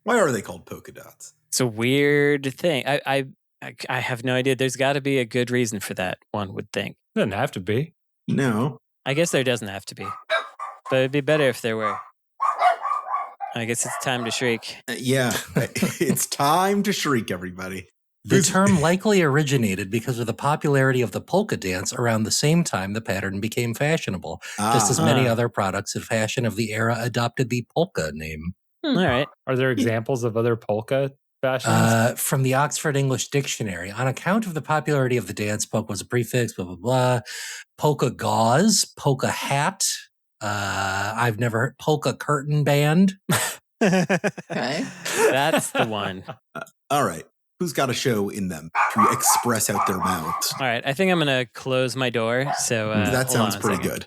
Why are they called polka dots? It's a weird thing. I have no idea. There's got to be a good reason for that, one would think. Doesn't have to be. No. I guess there doesn't have to be. But it'd be better if there were. I guess it's time to shriek. Yeah, it's time to shriek, everybody. The term likely originated because of the popularity of the polka dance around the same time the pattern became fashionable, just as many other products in fashion of the era adopted the polka name. All right. Are there examples of other polka fashions? From the Oxford English Dictionary, on account of the popularity of the dance, polka was a prefix, blah, blah, blah. Polka gauze, polka hat. I've never heard polka curtain band. Okay. That's the one. All right. Who's got a show in them to express out their mouths? All right. I think I'm going to close my door. So that sounds pretty good.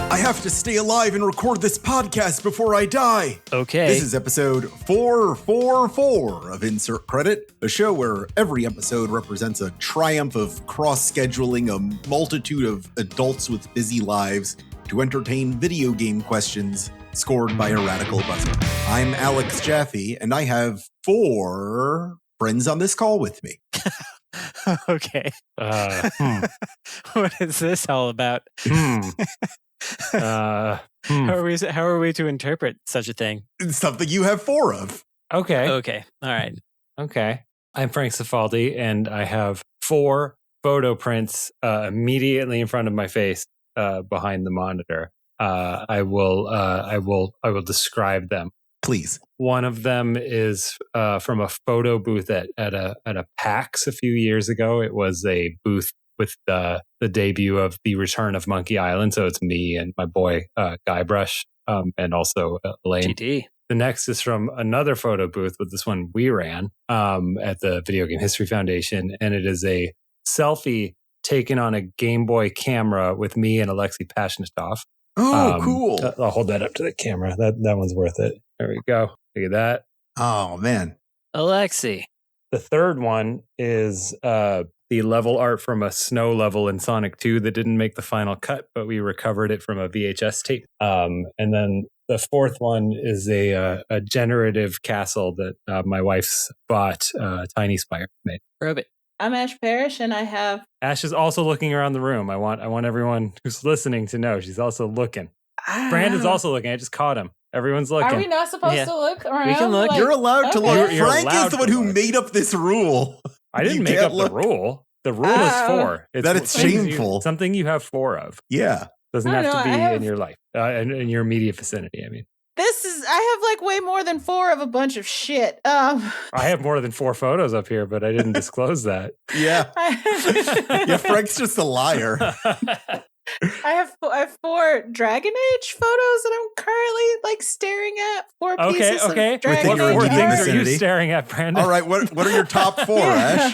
I have to stay alive and record this podcast before I die. Okay. This is episode 444 of Insert Credit, a show where every episode represents a triumph of cross-scheduling a multitude of adults with busy lives to entertain video game questions scored by a radical buzzer. I'm Alex Jaffe, and I have 4 friends on this call with me. Okay. What is this all about? How are we to interpret such a thing? It's something you have 4 of. Okay. Okay. All right. Okay. I'm Frank Cifaldi, and I have 4 photo prints immediately in front of my face behind the monitor. I will describe them. Please. One of them is from a photo booth at a PAX a few years ago. It was a booth with the debut of The Return of Monkey Island. So it's me and my boy, Guybrush, and also Elaine. GD. The next is from another photo booth, with this one we ran at the Video Game History Foundation. And it is a selfie taken on a Game Boy camera with me and Alexei Pashnitov. Oh, cool. I'll hold that up to the camera. That one's worth it. There we go. Look at that. Oh, man. Alexei. The third one is the level art from a snow level in Sonic 2 that didn't make the final cut, but we recovered it from a VHS tape. And then the fourth one is a generative castle that my wife's bought, Tiny Spire made. Robot. I'm Ash Parrish, and I have... Ash is also looking around the room. I want everyone who's listening to know she's also looking. Brandon's also looking. I just caught him. Everyone's looking. Are we not supposed to look around? We can look. You're allowed to look. You're Frank is the one who made up this rule. I didn't make up the rule. The rule is 4. It's shameful. Something you have 4 of. Yeah. Doesn't have to be in your life, in your immediate vicinity, I mean. I have like way more than 4 of a bunch of shit. I have more than 4 photos up here, but I didn't disclose that. Yeah. Yeah, Frank's just a liar. I have 4 Dragon Age photos that I'm currently like staring at. 4 pieces of Dragon Age What things art. are you staring at, Brandon? All right, what are your top 4, Ash?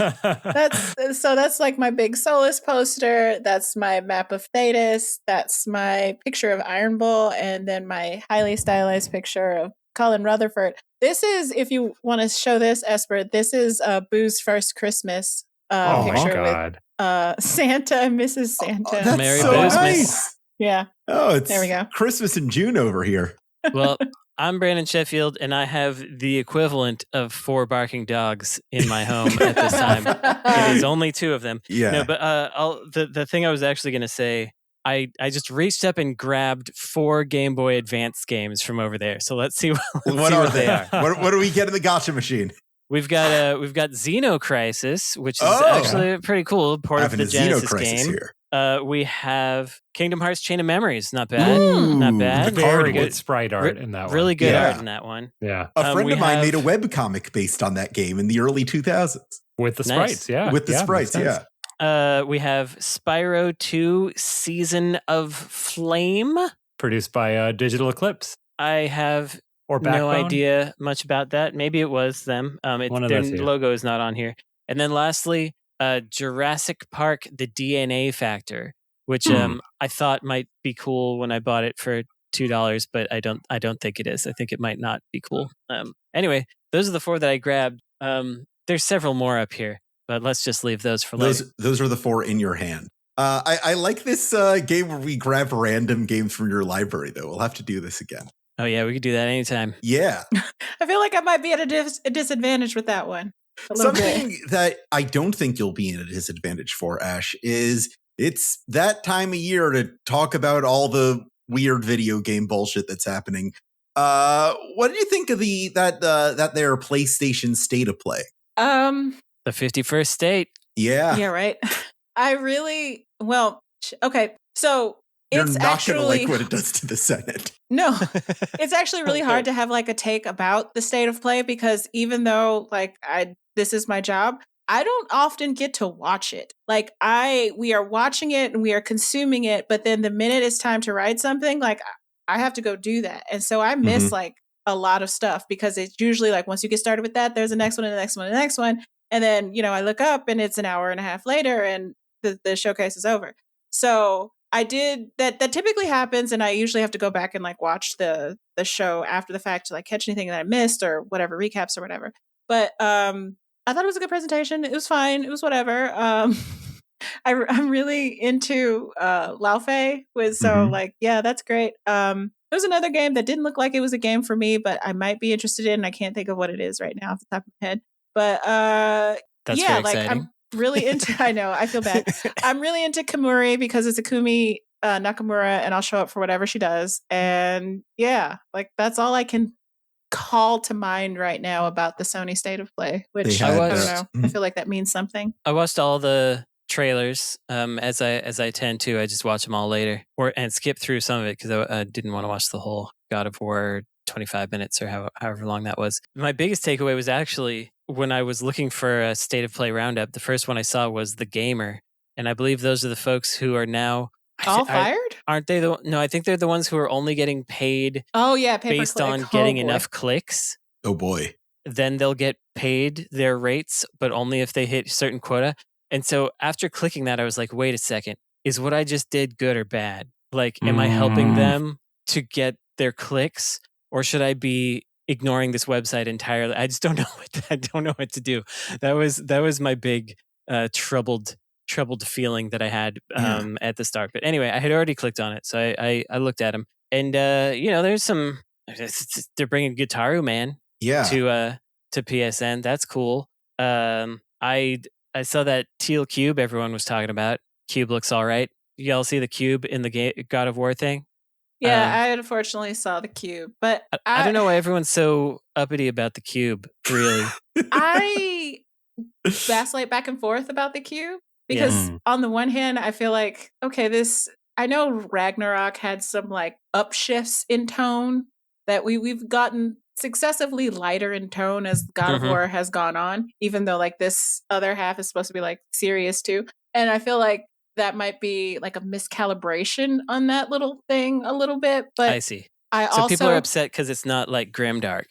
That's like my big Solus poster. That's my map of Thetis. That's my picture of Iron Bull, and then my highly stylized picture of Colin Rutherford. This is, if you want to show this, Esper, this is Boo's first Christmas picture with Santa and Mrs. Santa. That's Merry so Christmas. nice. Yeah. Oh, it's there we go. Christmas in June over here. Well, I'm Brandon Sheffield, and I have the equivalent of 4 barking dogs in my home at this time. It is only 2 of them. Yeah. No, but the thing I was actually going to say, I just reached up and grabbed 4 Game Boy Advance games from over there. So let's see what they are. What do we get in the gotcha machine? We've got Xeno Crisis, which is actually pretty cool, part of the Genesis game. Here. We have Kingdom Hearts Chain of Memories. Not bad. Not bad. Very good sprite art in that one. Really good art in that one. Yeah. A friend of mine made a webcomic based on that game in the early 2000s. With the sprites, With the sprites, yeah. We have Spyro 2 Season of Flame. Produced by Digital Eclipse. I have no idea much about that. Maybe it was them. Their logo is not on here. And then lastly, Jurassic Park: The DNA Factor, which I thought might be cool when I bought it for $2, but I don't think it is. I think it might not be cool. Anyway, those are the 4 that I grabbed. there's several more up here, but let's just leave those for later. Those are the 4 in your hand. I like this game where we grab random games from your library, though. We'll have to do this again. Oh, yeah, we could do that anytime. Yeah. I feel like I might be at a disadvantage with that one. Something that I don't think you'll be in a disadvantage for, Ash, is it's that time of year to talk about all the weird video game bullshit that's happening. What do you think of that their PlayStation State of Play? The 51st state. Yeah. Yeah, right. Okay. So you're it's not going to like what it does to the Senate. No, it's actually really hard to have like a take about the state of play because even though like this is my job, I don't often get to watch it. Like we are watching it and we are consuming it, but then the minute it's time to write something, like I have to go do that. And so I miss like a lot of stuff because it's usually like once you get started with that, there's the next one and the next one and the next one. And then, I look up and it's an hour and a half later and the showcase is over. So I did that typically happens. And I usually have to go back and like watch the show after the fact to like catch anything that I missed or whatever, recaps or whatever. But I thought it was a good presentation. It was fine. It was whatever. I'm really into Lao Fei so like, yeah, that's great. There was another game that didn't look like it was a game for me, but I might be interested in. I can't think of what it is right now off the top of my head. But that's yeah, like I'm really into I know, I feel bad. I'm really into Kamuri because it's Akumi Nakamura and I'll show up for whatever she does. And yeah, like that's all I can call to mind right now about the Sony State of Play, which I don't know. I feel like that means something. I watched all the trailers as I tend to. I just watch them all later and skip through some of it because I didn't want to watch the whole God of War 25 minutes or however long that was. My biggest takeaway was actually when I was looking for a State of Play roundup, the first one I saw was The Gamer. And I believe those are the folks who are now all fired? Aren't they? No, I think they're the ones who are only getting paid. Oh yeah, based on getting enough clicks. Oh boy. Then they'll get paid their rates, but only if they hit certain quota. And so after clicking that, I was like, wait a second, is what I just did good or bad? Like, am I helping them to get their clicks, or should I be ignoring this website entirely? I just don't know what to do. That was my big troubled feeling that I had at the start. But anyway, I had already clicked on it, so I looked at them, and there's some. They're bringing Guitaru Man to PSN. That's cool. I saw that teal cube everyone was talking about. Cube looks all right. Y'all see the cube in the God of War thing? Yeah, I unfortunately saw the cube, but I don't know why everyone's so uppity about the cube, really. I vacillate back and forth about the cube because on the one hand, I feel like, okay, I know Ragnarok had some like upshifts in tone that we've gotten successively lighter in tone as God of War has gone on, even though like this other half is supposed to be like serious too. And I feel like that might be like a miscalibration on that little thing a little bit. But I see. So people are upset because it's not like grimdark.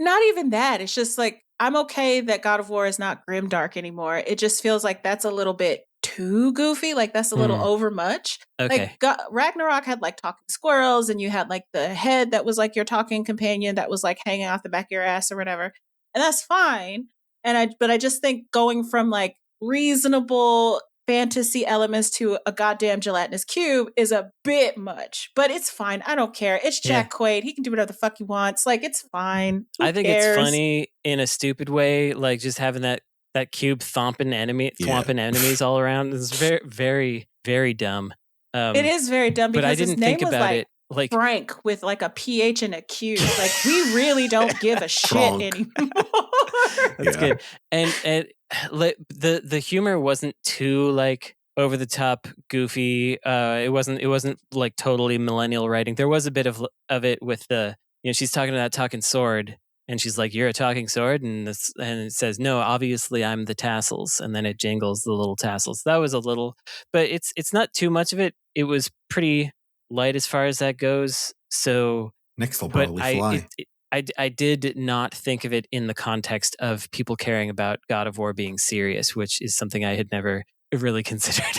Not even that. It's just like, I'm okay that God of War is not grimdark anymore. It just feels like that's a little bit too goofy. Like that's a little over much. Okay. Like Ragnarok had like talking squirrels and you had like the head that was like your talking companion that was like hanging off the back of your ass or whatever. And that's fine. But I just think going from like reasonable fantasy elements to a goddamn gelatinous cube is a bit much, but it's fine. I don't care. It's Jack Quaid. He can do whatever the fuck he wants. Like, it's fine. I think it's funny in a stupid way, like just having that cube thumping enemies all around. It's very, very, very dumb. It is very dumb because but I didn't his name think about it. Like Frank with like a PH and a Q. Like, we really don't give a shit anymore. That's good. And the humor wasn't too like over the top goofy. It wasn't like totally millennial writing. There was a bit of it with the, she's talking about talking sword and she's like, you're a talking sword, and it says, no, obviously I'm the tassels, and then it jingles the little tassels. That was a little, but it's not too much of it. It was pretty light as far as that goes. So next will probably fly. I did not think of it in the context of people caring about God of War being serious, which is something I had never really considered.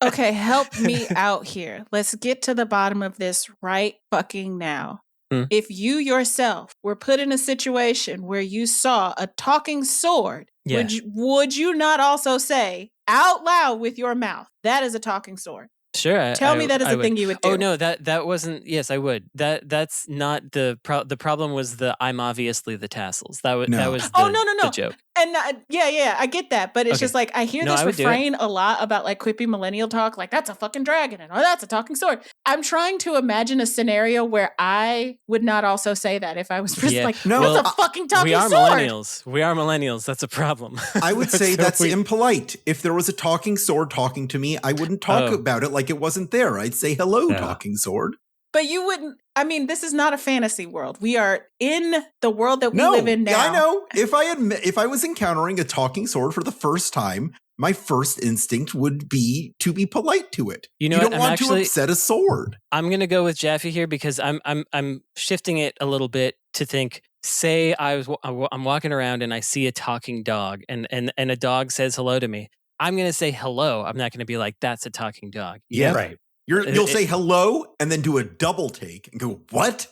Okay, help me out here. Let's get to the bottom of this right fucking now. If you yourself were put in a situation where you saw a talking sword, would you not also say out loud with your mouth, that is a talking sword? Sure. Tell me that is a thing you would do. Oh no, that wasn't. Yes, I would. That's not the the problem. Was the I'm obviously the tassels. That was no. The joke. And I get that, but it's just like I hear this refrain a lot about like quippy millennial talk, like that's a fucking dragon and that's a talking sword. I'm trying to imagine a scenario where I would not also say that if I was just like, that's a fucking talking sword. We are millennials. That's a problem. I would say that's impolite. If there was a talking sword talking to me, I wouldn't talk about it like it wasn't there. I'd say hello, talking sword. But you wouldn't. I mean, this is not a fantasy world. We are in the world that we live in now. Yeah, I know. If I was encountering a talking sword for the first time, my first instinct would be to be polite to it. You don't want to upset a sword. I'm going to go with Jaffe here because I'm shifting it a little bit to think. Say I'm walking around and I see a talking dog and a dog says hello to me. I'm going to say hello. I'm not going to be like, that's a talking dog. Yeah, right. You'll say hello and then do a double take and go, what?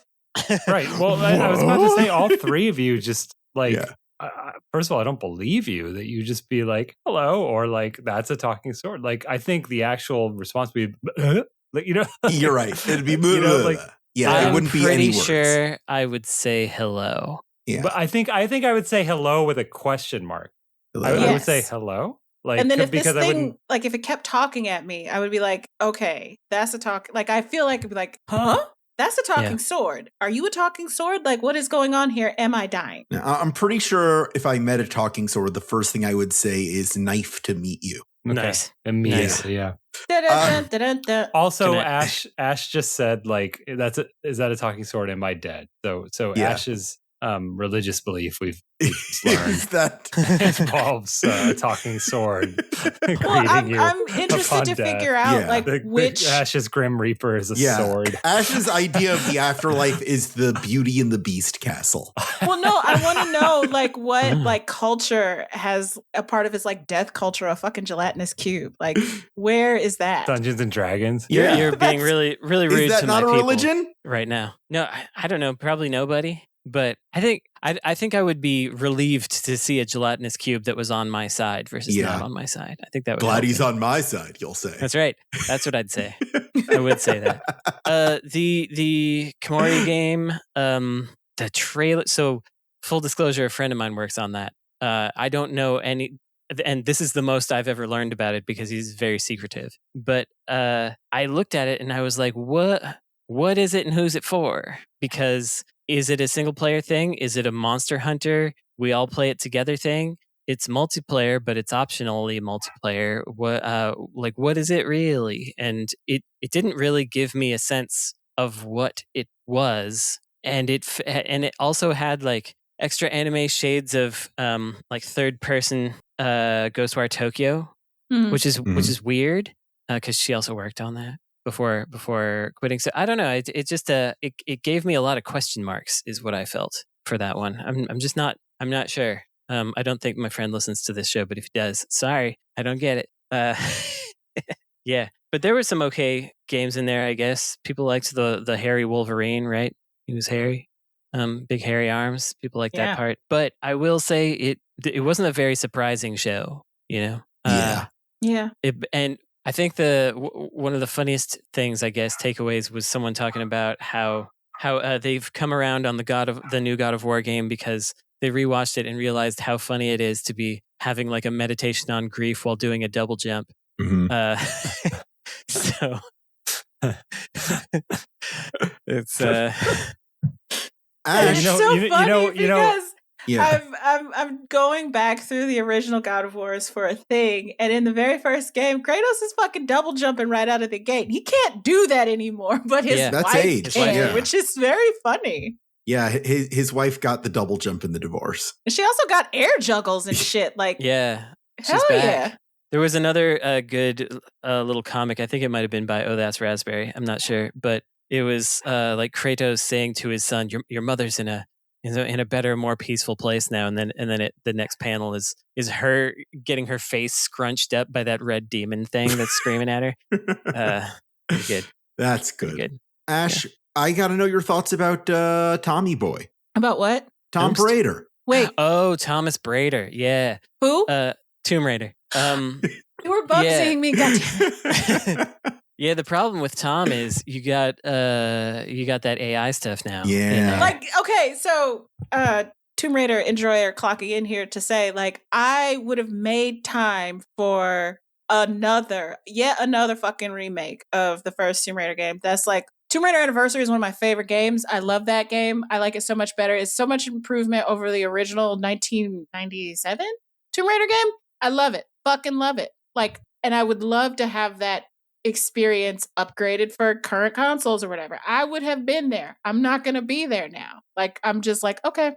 Right. Well, I was about to say all three of you just like, first of all, I don't believe you that you just be like, hello, or like, that's a talking sword. Like, I think the actual response would be, like, You're right. It'd be, like, it wouldn't be any words. I'm pretty sure I would say hello. Yeah. But I think I would say hello with a question mark. I would say hello. Like, and then if this thing, like if it kept talking at me, I would be like, okay, that's a talk. Like, I feel like it'd be like, huh? That's a talking sword. Are you a talking sword? Like, what is going on here? Am I dying? Now, I'm pretty sure if I met a talking sword, the first thing I would say is knife to meet you. Okay. Nice. Immediately, yeah. Also, Ash just said, like, is that a talking sword? Am I dead? So Ash's religious belief we've learned that involves a talking sword. Well, I'm interested to figure out which Ash's Grim Reaper is a sword. Ash's idea of the afterlife is the Beauty and the Beast castle. Well, no, I want to know like what like culture has a part of its like death culture, a fucking gelatinous cube. Like, where is that? Dungeons and Dragons. You're being really, really rude to my people. Is that not a religion right now? No, I don't know. Probably nobody. But I think I would be relieved to see a gelatinous cube that was on my side versus not on my side. I think that would glad he's on my side, you'll say. That's right. That's what I'd say. I would say that. The Komori game, the trailer. So full disclosure, a friend of mine works on that. I don't know any, and this is the most I've ever learned about it because he's very secretive. But I looked at it and I was like, what is it and who's it for? Because is it a single player thing? Is it a Monster Hunter, we all play it together thing? It's multiplayer, but it's optionally multiplayer. What is it really? And it didn't really give me a sense of what it was. And it also had like extra anime shades of like third person Ghostwire Tokyo, which is weird because she also worked on that before quitting. So I don't know. It just it gave me a lot of question marks is what I felt for that one. I'm not sure. I don't think my friend listens to this show, but if he does, sorry, I don't get it. Yeah, but there were some okay games in there, I guess. People liked the hairy Wolverine, right? He was hairy. Big hairy arms. People like that part. But I will say it wasn't a very surprising show, you know? Yeah. And I think one of the funniest things, I guess, takeaways was someone talking about how they've come around on the new God of War game because they rewatched it and realized how funny it is to be having like a meditation on grief while doing a double jump. Mm-hmm. So it's it's so funny because I'm going back through the original God of Wars for a thing, and in the very first game, Kratos is fucking double jumping right out of the gate. He can't do that anymore, but his wife can, which is very funny. Yeah, his wife got the double jump in the divorce. And she also got air juggles and shit. Like, hell yeah. There was another good little comic. I think it might have been by Oh That's Raspberry. I'm not sure, but it was like Kratos saying to his son, "Your mother's in a better, more peaceful place now." And then the next panel is her getting her face scrunched up by that red demon thing that's screaming at her. Pretty good. That's pretty good. Good. Ash, I got to know your thoughts about Tommy Boy. About what? Tom Raider. Wait. Oh, Thomas Brader. Yeah. Who? Tomb Raider. You were bug seeing me. Goddamn. Yeah, the problem with Tom is you got that AI stuff now. Yeah. Like, okay, so Tomb Raider enjoyer clocking in here to say, like, I would have made time for yet another fucking remake of the first Tomb Raider game. That's like, Tomb Raider Anniversary is one of my favorite games. I love that game. I like it so much better. It's so much improvement over the original 1997 Tomb Raider game. I love it. Fucking love it. Like, and I would love to have that experience upgraded for current consoles or whatever. I would have been there. I'm not going to be there now. Like, I'm just like, okay,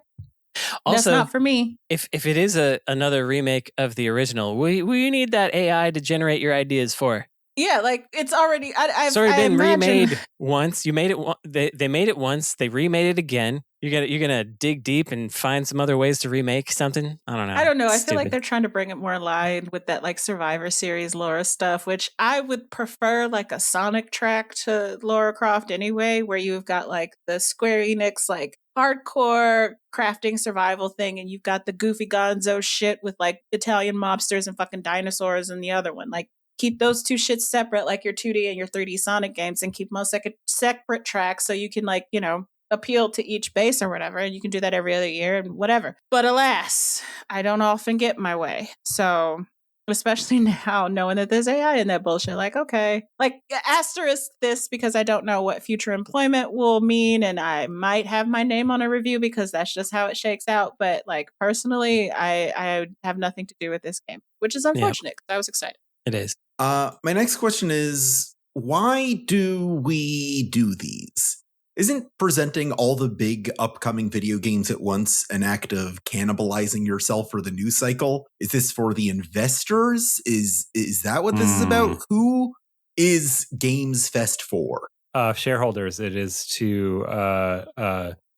also, that's not for me. If it is another remake of the original, will you need that AI to generate your ideas for? Yeah, like it's already. It's already been remade once. You made it. They made it once. They remade it again. You're gonna dig deep and find some other ways to remake something. I don't know. I feel like they're trying to bring it more in line with that like Survivor Series Lara stuff, which I would prefer like a Sonic track to Lara Croft anyway, where you've got like the Square Enix like hardcore crafting survival thing, and you've got the goofy gonzo shit with like Italian mobsters and fucking dinosaurs in the other one. Like, keep those two shits separate, like your 2D and your 3D Sonic games, and keep most separate tracks so you can, like, you know, appeal to each base or whatever. And you can do that every other year and whatever. But alas, I don't often get my way. So, especially now, knowing that there's AI in that bullshit, like, okay, like, asterisk this because I don't know what future employment will mean, and I might have my name on a review because that's just how it shakes out. But, like, personally, I have nothing to do with this game, which is unfortunate because I was excited. It is. My next question is, why do we do these? Isn't presenting all the big upcoming video games at once an act of cannibalizing yourself for the news cycle? Is this for the investors? Is that what this is about? Who is Games Fest for? Shareholders. It is to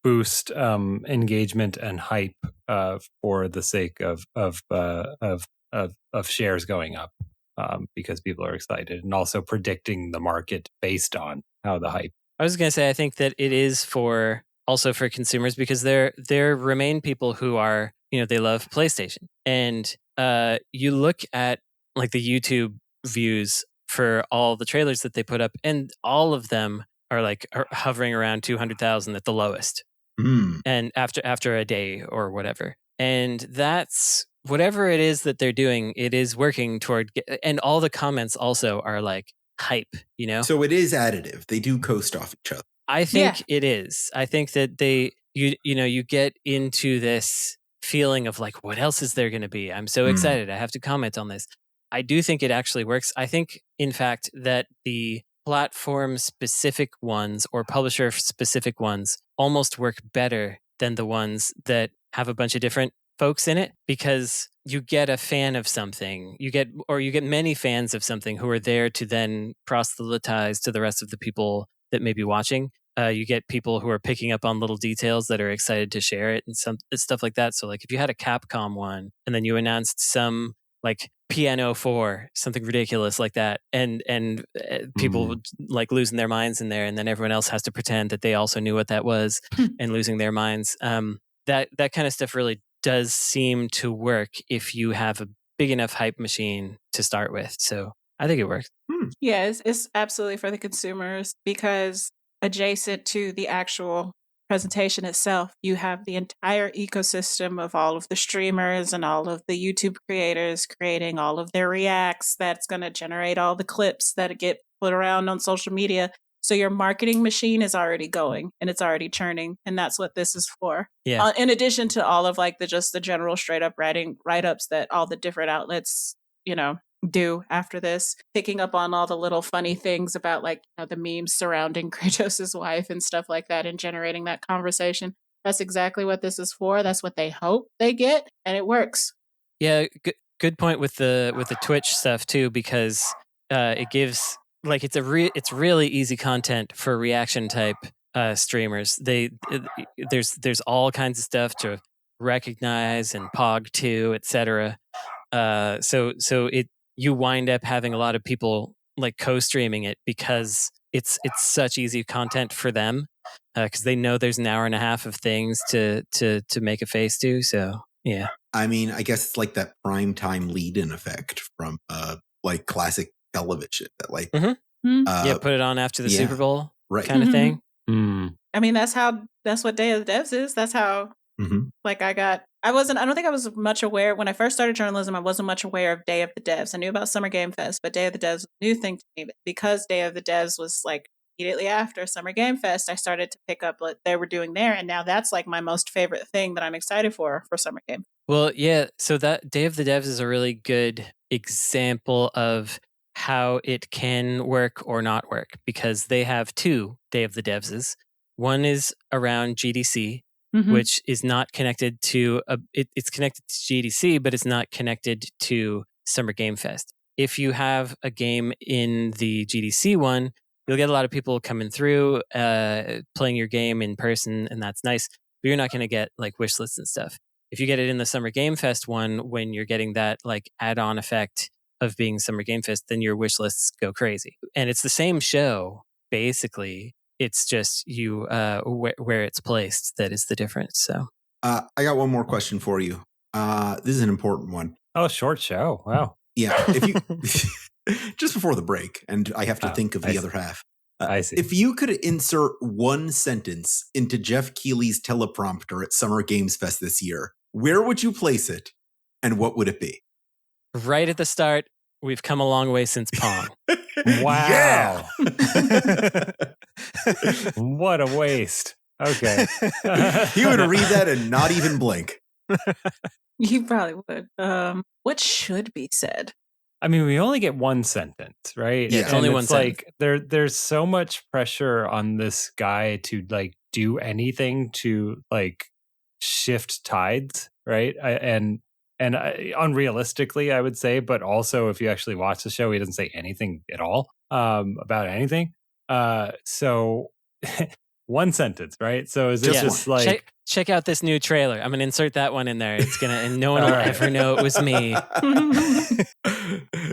boost engagement and hype for the sake of shares going up. Because people are excited, and also predicting the market based on how the hype. I was going to say, I think that it is also for consumers, because there remain people who are, you know, they love PlayStation, and you look at like the YouTube views for all the trailers that they put up, and all of them are hovering around 200,000 at the lowest, and after a day or whatever, and that's. Whatever it is that they're doing, it is working toward, and all the comments also are like hype, you know? So it is additive. They do coast off each other. I think it is. I think that you get into this feeling of like, what else is there going to be? I'm so excited. I have to comment on this. I do think it actually works. I think, in fact, that the platform-specific ones or publisher-specific ones almost work better than the ones that have a bunch of different folks in it, because you get a fan of something, you get many fans of something who are there to then proselytize to the rest of the people that may be watching. You get people who are picking up on little details that are excited to share it and stuff like that. So like if you had a Capcom one and then you announced some like Piano 4, something ridiculous like that, and people like losing their minds in there, and then everyone else has to pretend that they also knew what that was and losing their minds. That kind of stuff really does seem to work if you have a big enough hype machine to start with. So I think it works. Yeah, it's absolutely for the consumers, because adjacent to the actual presentation itself, you have the entire ecosystem of all of the streamers and all of the YouTube creators creating all of their reacts that's going to generate all the clips that get put around on social media. So your marketing machine is already going and it's already churning, and that's what this is for. Yeah. In addition to all of like the general straight up write-ups that all the different outlets, you know, do after this, picking up on all the little funny things about like, you know, the memes surrounding Kratos' wife and stuff like that, and generating that conversation. That's exactly what this is for. That's what they hope they get, and it works. Yeah, good point with the Twitch stuff too, because it gives. Like it's really easy content for reaction type streamers. There's all kinds of stuff to recognize and pog to, etc. So you wind up having a lot of people like co-streaming it because it's such easy content for them because they know there's an hour and a half of things to make a face to. So yeah, I mean, I guess it's like that prime time lead-in effect from like classic television that like put it on after the Super Bowl kind of thing. I mean, that's what Day of the Devs is. That's how like I don't think I was much aware when I first started journalism. I wasn't much aware of Day of the Devs. I knew about Summer Game Fest, but Day of the Devs was a new thing to me. But because Day of the Devs was like immediately after Summer Game Fest, I started to pick up what they were doing there, and now that's like my most favorite thing that I'm excited for Summer Game. Well, yeah. So that Day of the Devs is a really good example of how it can work or not work, because they have two Day of the Devses. One is around GDC, which is not connected to it's connected to GDC, but it's not connected to Summer Game Fest. If you have a game in the GDC one, you'll get a lot of people coming through, playing your game in person, and that's nice. But you're not going to get like wish lists and stuff. If you get it in the Summer Game Fest one, when you're getting that like add-on effect of being Summer Game Fest, then your wish lists go crazy. And it's the same show, basically. It's just you where it's placed that is the difference. So I got one more question for you. This is an important one. Oh, short show. Wow. Yeah. If you just before the break, and I have to think of the other half. I see. If you could insert one sentence into Geoff Keighley's teleprompter at Summer Games Fest this year, where would you place it, and what would it be? Right at the start, we've come a long way since Pong. Wow. What a waste. Okay. He would read that and not even blink. You probably would. What should be said? I mean, we only get one sentence, right? Yeah, it's only one sentence. Like there's so much pressure on this guy to like do anything to like shift tides, right? And unrealistically, I would say, but also if you actually watch the show, he doesn't say anything at all about anything. So one sentence, right? So is it just like check out this new trailer? I'm gonna insert that one in there. It's gonna, and no one will ever know it was me.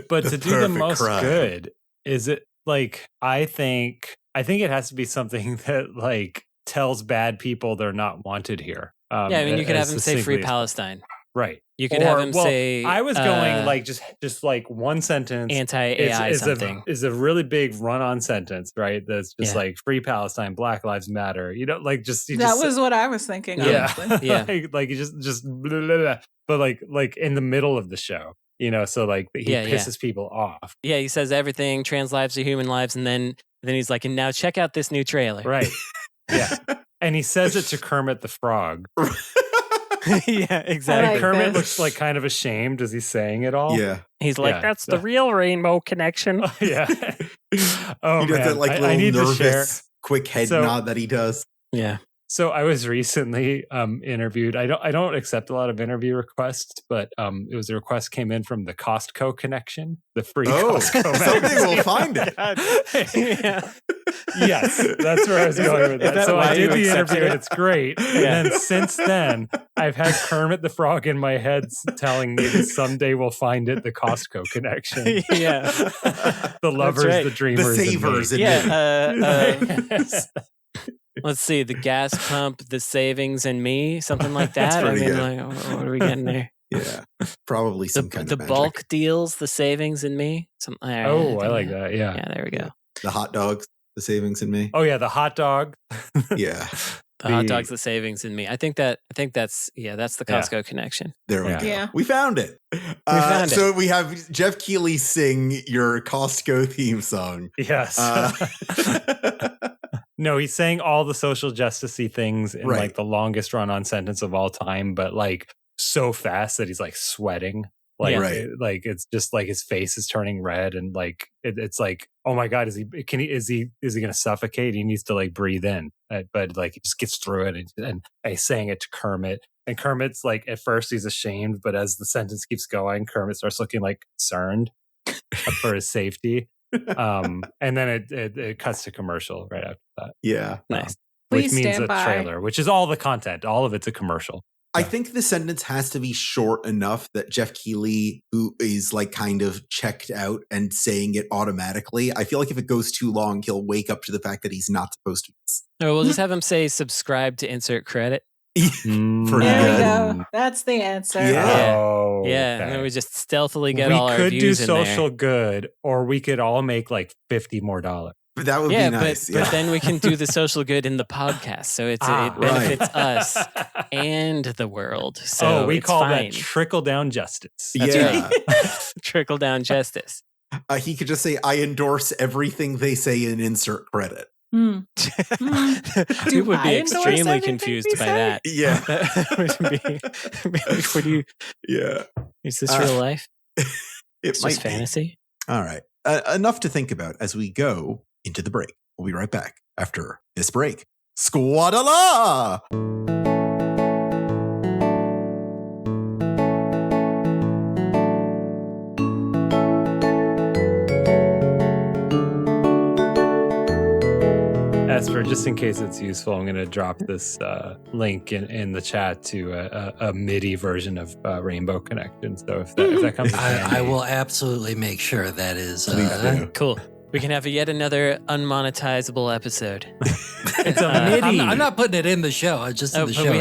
But to do the most good, is it like I think it has to be something that like tells bad people they're not wanted here. I mean, you could have him say "Free Palestine." Right. You could have him say. I was going like just like one sentence. Anti-AI something is a really big run-on sentence, right? That's just like "Free Palestine, Black Lives Matter." You know, like that was what I was thinking. Honestly. Yeah. like you just blah, blah, blah. But like in the middle of the show, you know, so like he pisses people off. Yeah, he says everything, trans lives are human lives, and then he's like, and now check out this new trailer. Right. Yeah. And he says it to Kermit the Frog. Yeah, exactly. Like Kermit looks like kind of ashamed as he's saying it all. Yeah. He's like, that's the real rainbow connection. Yeah. Oh, he does that like little nervous, quick head nod that he does. Yeah. So I was recently interviewed. I don't accept a lot of interview requests, but it was a request came in from the Costco connection, the free Costco. Somebody will find it. Yeah. Yes, that's where I was going with that. So I did the interview, and it's great. Yeah. And then since then, I've had Kermit the Frog in my head telling me that someday we'll find it, the Costco connection. Yeah. The lovers, the dreamers, the savers. Let's see, the gas pump, the savings, and me, something like that. I mean, like, what are we getting there? Yeah, probably some kind of the bulk deals, the savings, and me. I like that. Yeah, there we go. The hot dogs, the savings, and me. Oh yeah, the hot dog. Yeah, the hot dogs, the savings, and me. I think that's the Costco connection. There we go. Yeah. We found it. So we have Geoff Keighley sing your Costco theme song. Yes. No, he's saying all the social justice-y things in like the longest run-on sentence of all time, but like so fast that he's like sweating. Like, like it's just like his face is turning red, and like it's like, oh my god, is he gonna suffocate? He needs to like breathe in, but like he just gets through it, and he's saying it to Kermit, and Kermit's like at first he's ashamed, but as the sentence keeps going, Kermit starts looking like concerned for his safety. And then it cuts to commercial right after that. Yeah, nice. Which means a trailer, which is all the content. All of it's a commercial. I think the sentence has to be short enough that Geoff Keighley, who is like kind of checked out and saying it automatically, I feel like if it goes too long, he'll wake up to the fact that he's not supposed to. Oh, we'll just have him say subscribe to insert credit. Pretty there good. we go. That's the answer. Yeah. Oh, yeah. okay. And then we just stealthily get all our views in there. We could do social good, or we could all make like $50 more. But that would be nice. But then we can do the social good in the podcast. So it benefits us and the world. So we call fine. that trickle-down justice. That's yeah. right. Trickle-down justice. He could just say, I endorse everything they say in insert credit. People would be extremely confused by that. Yeah. What do you? Yeah. Is this real life? It's just fantasy. All right. Enough to think about as we go into the break. We'll be right back after this break. Squadala! Esther, just in case it's useful, I'm going to drop this link in the chat to a MIDI version of Rainbow Connection. So if that comes to I will absolutely make sure that is cool. We can have yet another unmonetizable episode. It's a MIDI. I'm not putting it in the show. It's just in the show.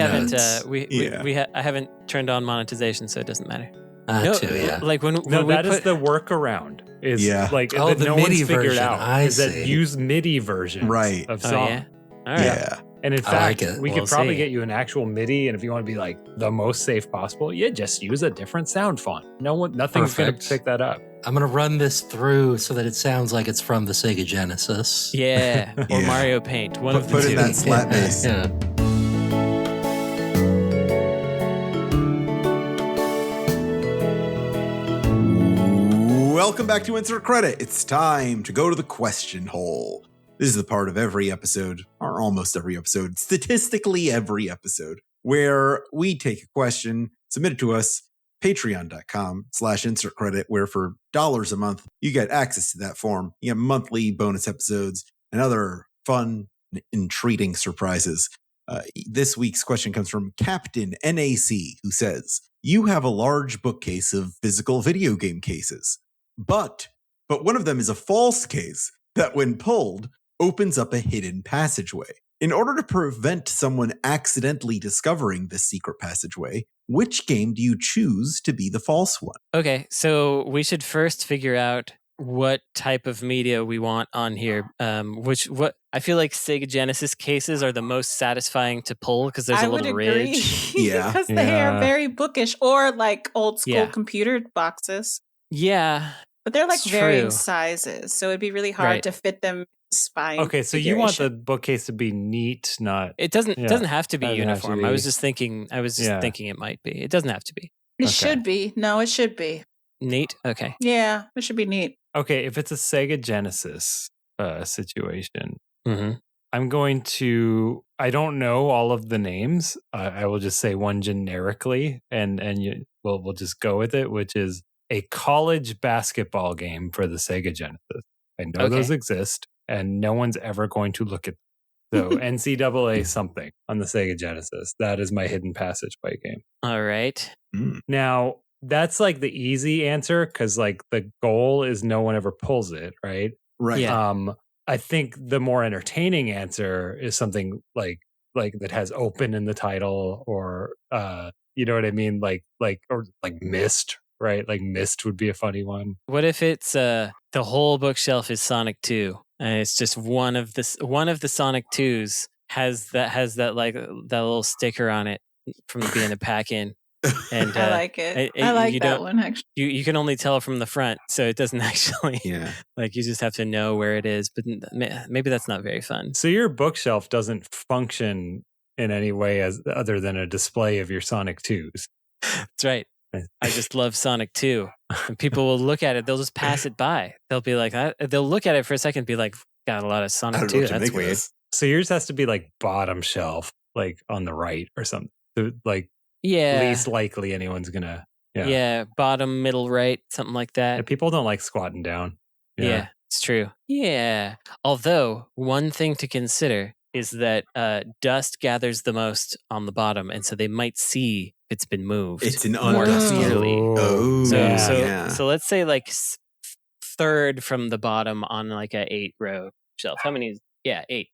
I haven't turned on monetization, so it doesn't matter. Like when that is the workaround. Like the no MIDI one's figured version. out is that use MIDI versions of songs. Yeah? All right. Yeah. And in fact, we could probably see. get you an actual MIDI, and if you want to be like the most safe possible, just use a different sound font. Nothing's going to pick that up. I'm going to run this through so that it sounds like it's from the Sega Genesis. Yeah, or Mario Paint. One of the put two. in that slap bass. Yeah. Welcome back to Insert Credit. It's time to go to the question hole. This is the part of every episode, or almost every episode, statistically every episode, where we take a question, submit it to us, patreon.com/insert credit, where for $1 a month, you get access to that form. You have monthly bonus episodes and other fun, intriguing surprises. This week's question comes from CaptainNAC, who says, you have a large bookcase of physical video game cases, but one of them is a false case that when pulled, opens up a hidden passageway. In order to prevent someone accidentally discovering this secret passageway, which game do you choose to be the false one? Okay, so we should first figure out what type of media we want on here. What I feel like Sega Genesis cases are the most satisfying to pull because there's a little ridge. Yeah, because they are very bookish, or like old school computer boxes. Yeah, but they're like varying sizes, so it'd be really hard to fit them. Spine. Okay, so you want the bookcase to be neat, not it doesn't have to be uniform. I was just thinking it might be. It doesn't have to be. It should be. No, it should be. Neat. Okay. Yeah, it should be neat. Okay, if it's a Sega Genesis situation, mm-hmm. I'm going to. I don't know all of the names. I will just say one generically, and we'll just go with it, which is a college basketball game for the Sega Genesis. I know those exist. And no one's ever going to look at them. So NCAA something on the Sega Genesis. That is my hidden passageway game. All right. Now, that's like the easy answer because like the goal is no one ever pulls it, right? Right. Yeah. I think the more entertaining answer is something like that has open in the title, or you know what I mean? Like Myst, right? Like Myst would be a funny one. What if it's the whole bookshelf is Sonic 2? And it's just one of the Sonic 2s has that like that little sticker on it from being a pack-in. And I like it. I like that one actually. You can only tell from the front, so it doesn't actually. Yeah. Like you just have to know where it is, but maybe that's not very fun. So your bookshelf doesn't function in any way as other than a display of your Sonic 2s. That's right. I just love Sonic 2. And people will look at it. They'll just pass it by. They'll be like, they'll look at it for a second and be like, got a lot of Sonic 2. That's weird. So yours has to be like bottom shelf, like on the right or something. So like, least likely anyone's going to. Yeah. Bottom, middle, right, something like that. And people don't like squatting down. Yeah, it's true. Yeah. Although, one thing to consider is that dust gathers the most on the bottom, and so they might see if it's been moved. It's an more clearly. Oh, so let's say like third from the bottom on like a 8-row shelf. How many? Yeah, 8.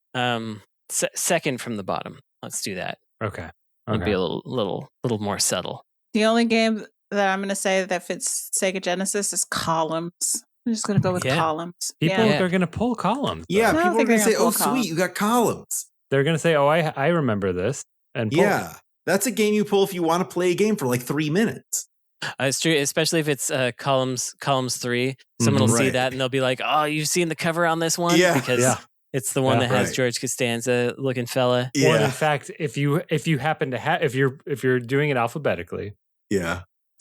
Second from the bottom. Let's do that. Okay. It'd be a little more subtle. The only game that I'm going to say that fits Sega Genesis is Columns. I'm just going to go with Columns. People are going to pull Columns. Though. Yeah, people are going to say, "Oh, sweet, you got Columns." They're going to say, "Oh, I remember this." And pull. Yeah, that's a game you pull if you want to play a game for like 3 minutes. It's true, especially if it's Columns 3. Someone will see that and they'll be like, "Oh, you've seen the cover on this one?" Because it's the one that has George Costanza looking fella. Yeah. Or in fact, if you happen to have if you're doing it alphabetically,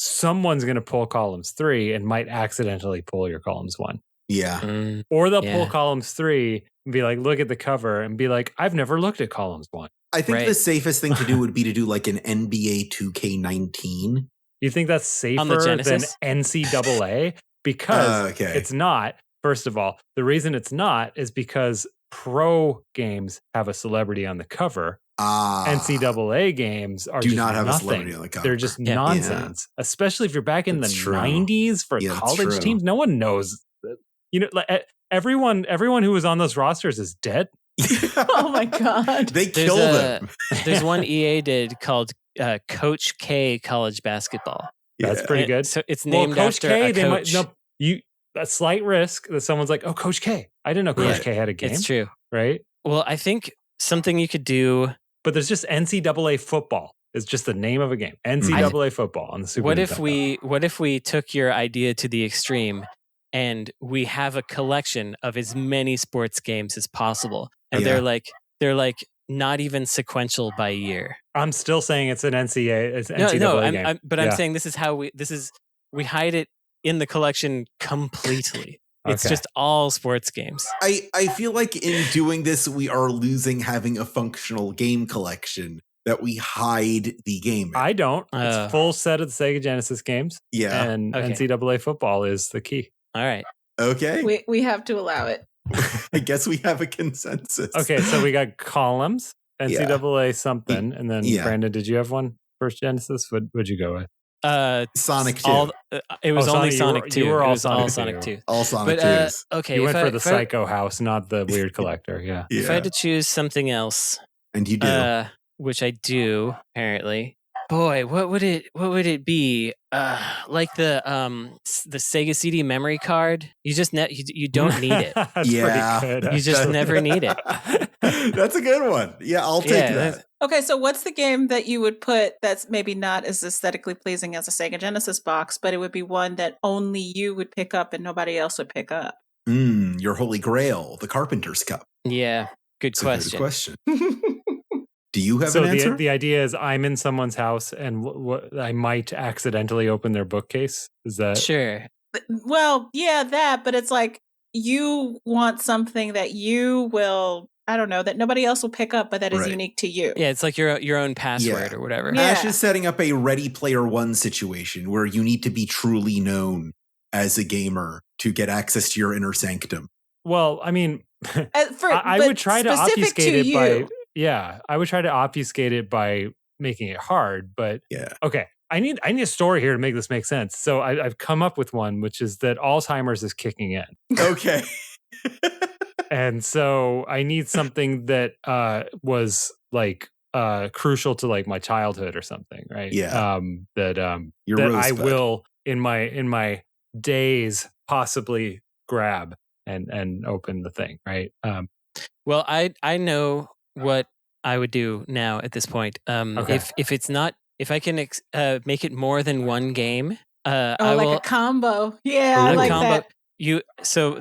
someone's going to pull Columns 3 and might accidentally pull your Columns 1. Yeah. Or they'll pull Columns 3 and be like, look at the cover and be like, I've never looked at Columns 1. I think the safest thing to do would be to do like an NBA 2K19. You think that's safer than NCAA? Because it's not. First of all, the reason it's not is because pro games have a celebrity on the cover. NCAA games do not have a celebrity on the cover. They're just nonsense, especially if you're back in the 90s for college teams. No one knows. You know, like everyone who was on those rosters is dead. Oh my God! They killed them. There's one EA did called Coach K College Basketball. That's pretty good. So it's named Coach after K, a coach. A slight risk that someone's like, "Oh, Coach K." I didn't know Coach K had a game. It's true, right? Well, I think something you could do. But there's just NCAA football. It's just the name of a game. NCAA football on the Super Nintendo. What if we took your idea to the extreme and we have a collection of as many sports games as possible, and they're like not even sequential by year. I'm still saying it's an NCAA game. I'm saying this is how we hide it in the collection completely. It's just all sports games. I feel like in doing this, we are losing having a functional game collection that we hide the game in. I don't. It's a full set of the Sega Genesis games. Yeah. And NCAA football is the key. All right. Okay. We have to allow it. I guess we have a consensus. Okay, so we got Columns, NCAA something, and then Brandon, did you have one for Genesis? What'd you go with? Sonic 2. It was only Sonic 2. You were all Sonic 2. All Sonic 2s. Okay. You went for the Psycho House, not the Weird Collector. Yeah. If I had to choose something else, and you do, which I do apparently. Boy, what would it be? Like the Sega CD memory card. You just you don't need it. You just never need it. That's a good one. Yeah, I'll take that. Okay, so what's the game that you would put that's maybe not as aesthetically pleasing as a Sega Genesis box, but it would be one that only you would pick up and nobody else would pick up? Your Holy Grail, the Carpenter's Cup. Yeah, good question. Good question. Do you have an answer? The idea is I'm in someone's house and I might accidentally open their bookcase. Is that sure? Well, yeah, that. But it's like you want something that you will. I don't know, that nobody else will pick up, but that is unique to you. Yeah, it's like your own password or whatever. Yeah. Ash is setting up a Ready Player One situation where you need to be truly known as a gamer to get access to your inner sanctum. Well, I mean, I would try to obfuscate it by... Yeah, I would try to obfuscate it by making it hard, but okay. I need a story here to make this make sense. So I've come up with one, which is that Alzheimer's is kicking in. Okay. And so I need something that was like crucial to like my childhood or something, right? Yeah. That I will in my days possibly grab and open the thing, right? Well, I know what I would do now at this point. If it's not, if I can make it more than one game, a combo. Yeah, I like that. So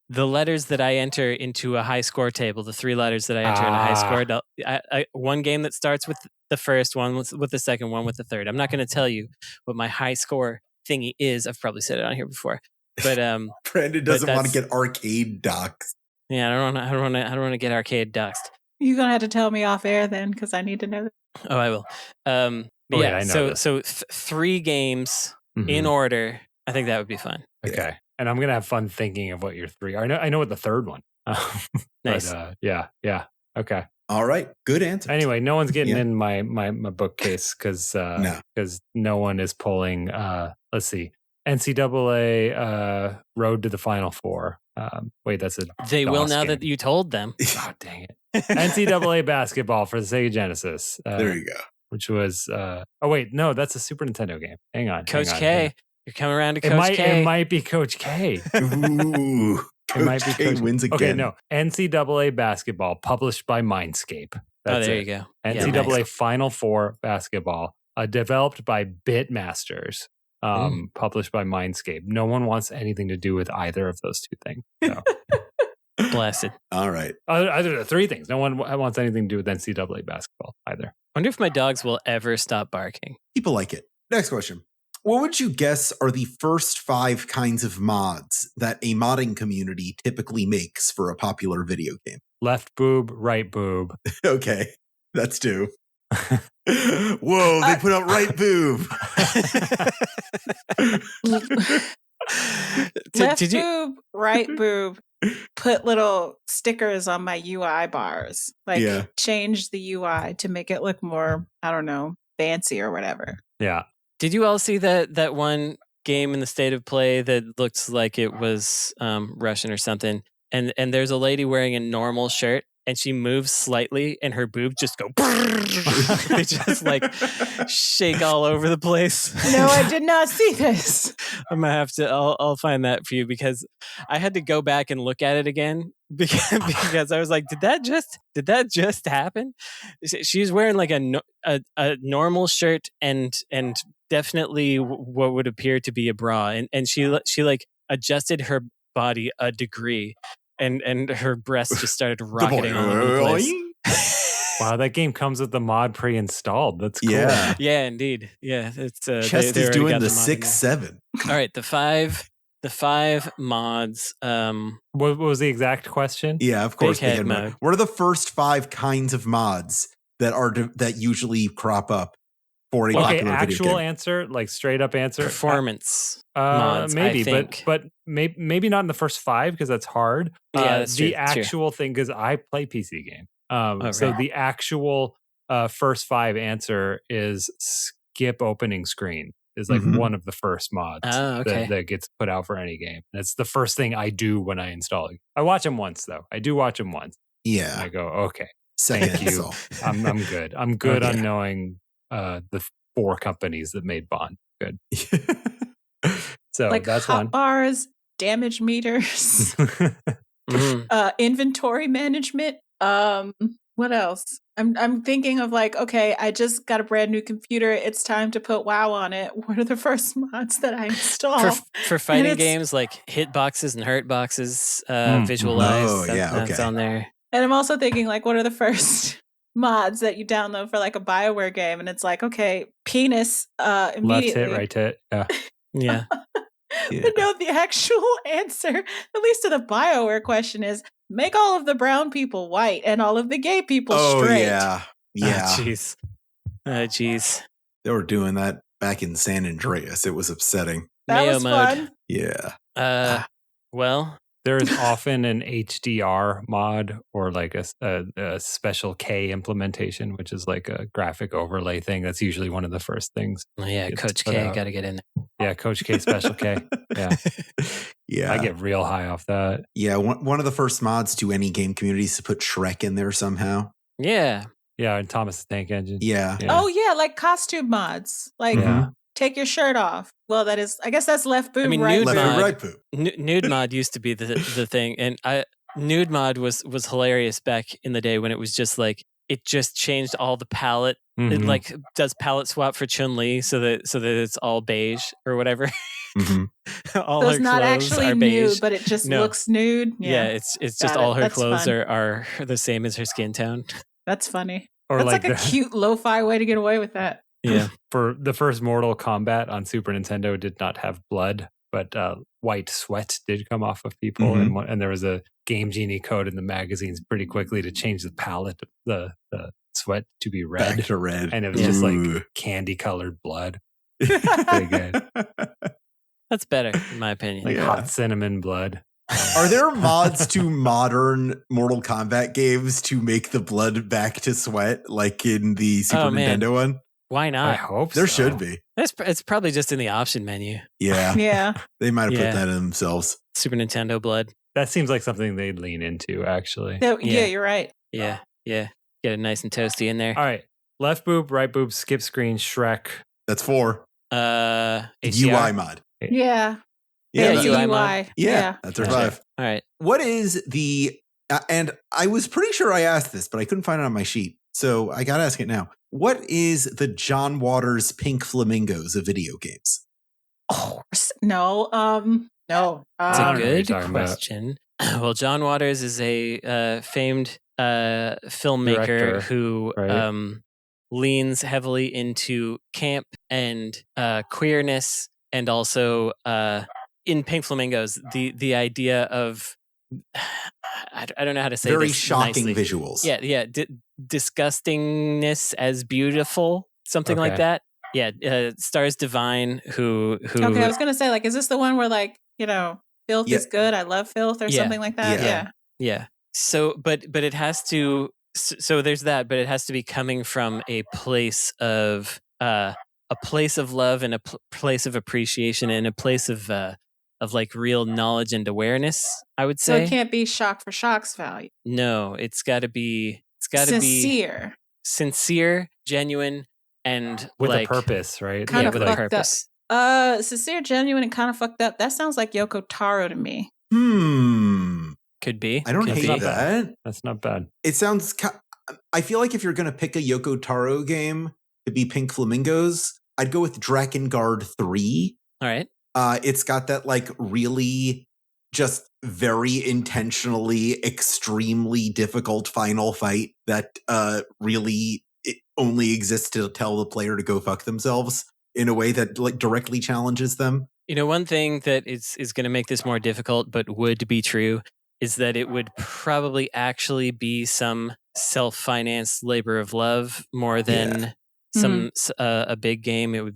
the letters that I enter into a high score table, the 3 letters that I enter in a high score, one game that starts with the first one, with the second one, with the third. I'm not going to tell you what my high score thingy is. I've probably said it on here before, but Brandon doesn't want to get arcade doxed. Yeah, I don't want to get arcade doxed. You're gonna have to tell me off air then, because I need to know that. Oh, I will. I know. So 3 games in order. I think that would be fun. Okay. And I'm going to have fun thinking of what your 3 are. I know what the third one. Nice. But, yeah. Okay. All right. Good answer. Anyway, no one's getting in my bookcase because no one is pulling. Let's see, NCAA Road to the Final Four. Wait, that's a. They will now game. that you told them. Oh, dang it! NCAA basketball for the Sega Genesis. There you go. Which was. Oh wait, no, that's a Super Nintendo game. Hang on, Coach K. You're coming around to Coach K. It might be Coach K. Ooh. Coach K wins again. Okay, no. NCAA basketball, published by Mindscape. That's you go. NCAA Final Four basketball, developed by Bitmasters, published by Mindscape. No one wants anything to do with either of those two things. So. Blessed. All right. Either the three things. No one wants anything to do with NCAA basketball either. I wonder if my dogs will ever stop barking. People like it. Next question. What would you guess are the first 5 kinds of mods that a modding community typically makes for a popular video game? Left boob, right boob. Okay, that's 2. Whoa, they put out right boob. Left boob, right boob. Put little stickers on my UI bars. Change the UI to make it look more, I don't know, fancy or whatever. Yeah. Did you all see that one game in the state of play that looked like it was Russian or something? And there's a lady wearing a normal shirt and she moves slightly and her boobs just go they just like shake all over the place. No, I did not see this. I'm gonna have to I'll find that for you because I had to go back and look at it again because I was like, did that just happen? She's wearing like a normal shirt and definitely what would appear to be a bra, and she like adjusted her body a degree, and her breasts just started rocketing all over the place. Wow, that game comes with the mod pre-installed. That's cool. Yeah, indeed. Yeah, it's Chest is doing the 6-7. All right, the five mods. What was the exact question? Yeah, of course. Big head mode. What are the first 5 kinds of mods that usually crop up for a popular video game? Actual answer, like straight up answer. Performance mods, maybe, I think. but maybe not in the first 5 because that's hard. That's the true, actual thing, because I play PC game. So right. the actual first 5 answer is skip opening screen. Is like one of the first mods that gets put out for any game. That's the first thing I do when I install it. I watch them once though. I do watch them once. Yeah. And I go, okay, Second thank you. I'm good. I'm good on knowing the 4 companies that made Bond. Good. So like that's hot one. Bars, damage meters, inventory management. What else? I'm thinking of like, okay, I just got a brand new computer. It's time to put WoW on it. What are the first mods that I install? For fighting games like hit boxes and hurt boxes, visualize. That's on there. And I'm also thinking like, what are the first mods that you download for like a BioWare game? And it's like, okay, penis immediately. Left hit, right hit. Yeah. Yeah. But no, the actual answer, at least to the BioWare question, is make all of the brown people white and all of the gay people straight. Yeah. Jeez. Jeez. They were doing that back in San Andreas. It was upsetting. That Mayo was mode. fun. Yeah. Well, there is often an HDR mod or like a special K implementation, which is like a graphic overlay thing. That's usually one of the first things. Yeah, Coach K, got to get in there. Yeah, Coach K, special K. Yeah. Yeah. I get real high off that. Yeah, one of the first mods to any game community is to put Shrek in there somehow. Yeah. Yeah, and Thomas the Tank Engine. Yeah. Oh, yeah, like costume mods. Like, take your shirt off. Well, that is, I guess that's left boob, right nude boob. Left boob, right boob. Nude mod used to be the thing. And nude mod was hilarious back in the day when it was just like, it just changed all the palette. It like does palette swap for Chun-Li so that it's all beige or whatever. All so her it's not clothes actually are beige. nude, but it just looks nude. Yeah, it's just all her clothes are the same as her skin tone. That's funny. Or that's like a cute lo-fi way to get away with that. Yeah. For the first Mortal Kombat on Super Nintendo did not have blood, but white sweat did come off of people. And there was a Game Genie code in the magazines pretty quickly to change the palette of the sweat to be red. Back to red. And it was just like candy colored blood. Pretty good. That's better, in my opinion. Like hot cinnamon blood. Are there mods to modern Mortal Kombat games to make the blood back to sweat like in the Super Nintendo one? Why not? I hope there should be. It's probably just in the option menu. Yeah. Yeah. They might have put that in themselves. Super Nintendo blood. That seems like something they'd lean into, actually. Yeah, you're right. Yeah. Get it nice and toasty in there. All right. Left boob, right boob, skip screen, Shrek. That's 4. HCR? UI mod. Yeah. UI UI. mod. Yeah. That's our 5. All right. What is the... and I was pretty sure I asked this, but I couldn't find it on my sheet. So I got to ask it now. What is the John Waters Pink Flamingos of video games? Oh, no. No. It's a good question. Well, John Waters is a famed filmmaker director, who leans heavily into camp and queerness, and also in Pink Flamingos, the idea of I don't know how to say very this shocking nicely. visuals. Yeah, disgustingness as beautiful, something like that. Yeah, stars Divine who. Okay, I was gonna say, like, is this the one where, like, filth is good? I love filth, or something like that. Yeah. So, but it has to. So there's that, but it has to be coming from a place of love and a place of appreciation and a place of like real knowledge and awareness, I would say. So it can't be shock for shock's value. No, it's got to be sincere, genuine, and with like, a purpose, right? Kind of with a purpose. Sincere, genuine, and kind of fucked up. That sounds like Yoko Taro to me. Could be. I don't hate that. That's not bad. It sounds... I feel like if you're going to pick a Yoko Taro game to be Pink Flamingos, I'd go with Drakengard 3. All right. It's got that like really just very intentionally extremely difficult final fight that really it only exists to tell the player to go fuck themselves in a way that like directly challenges them. One thing that is going to make this more difficult but would be true is that it would probably actually be some self-financed labor of love more than a big game. It would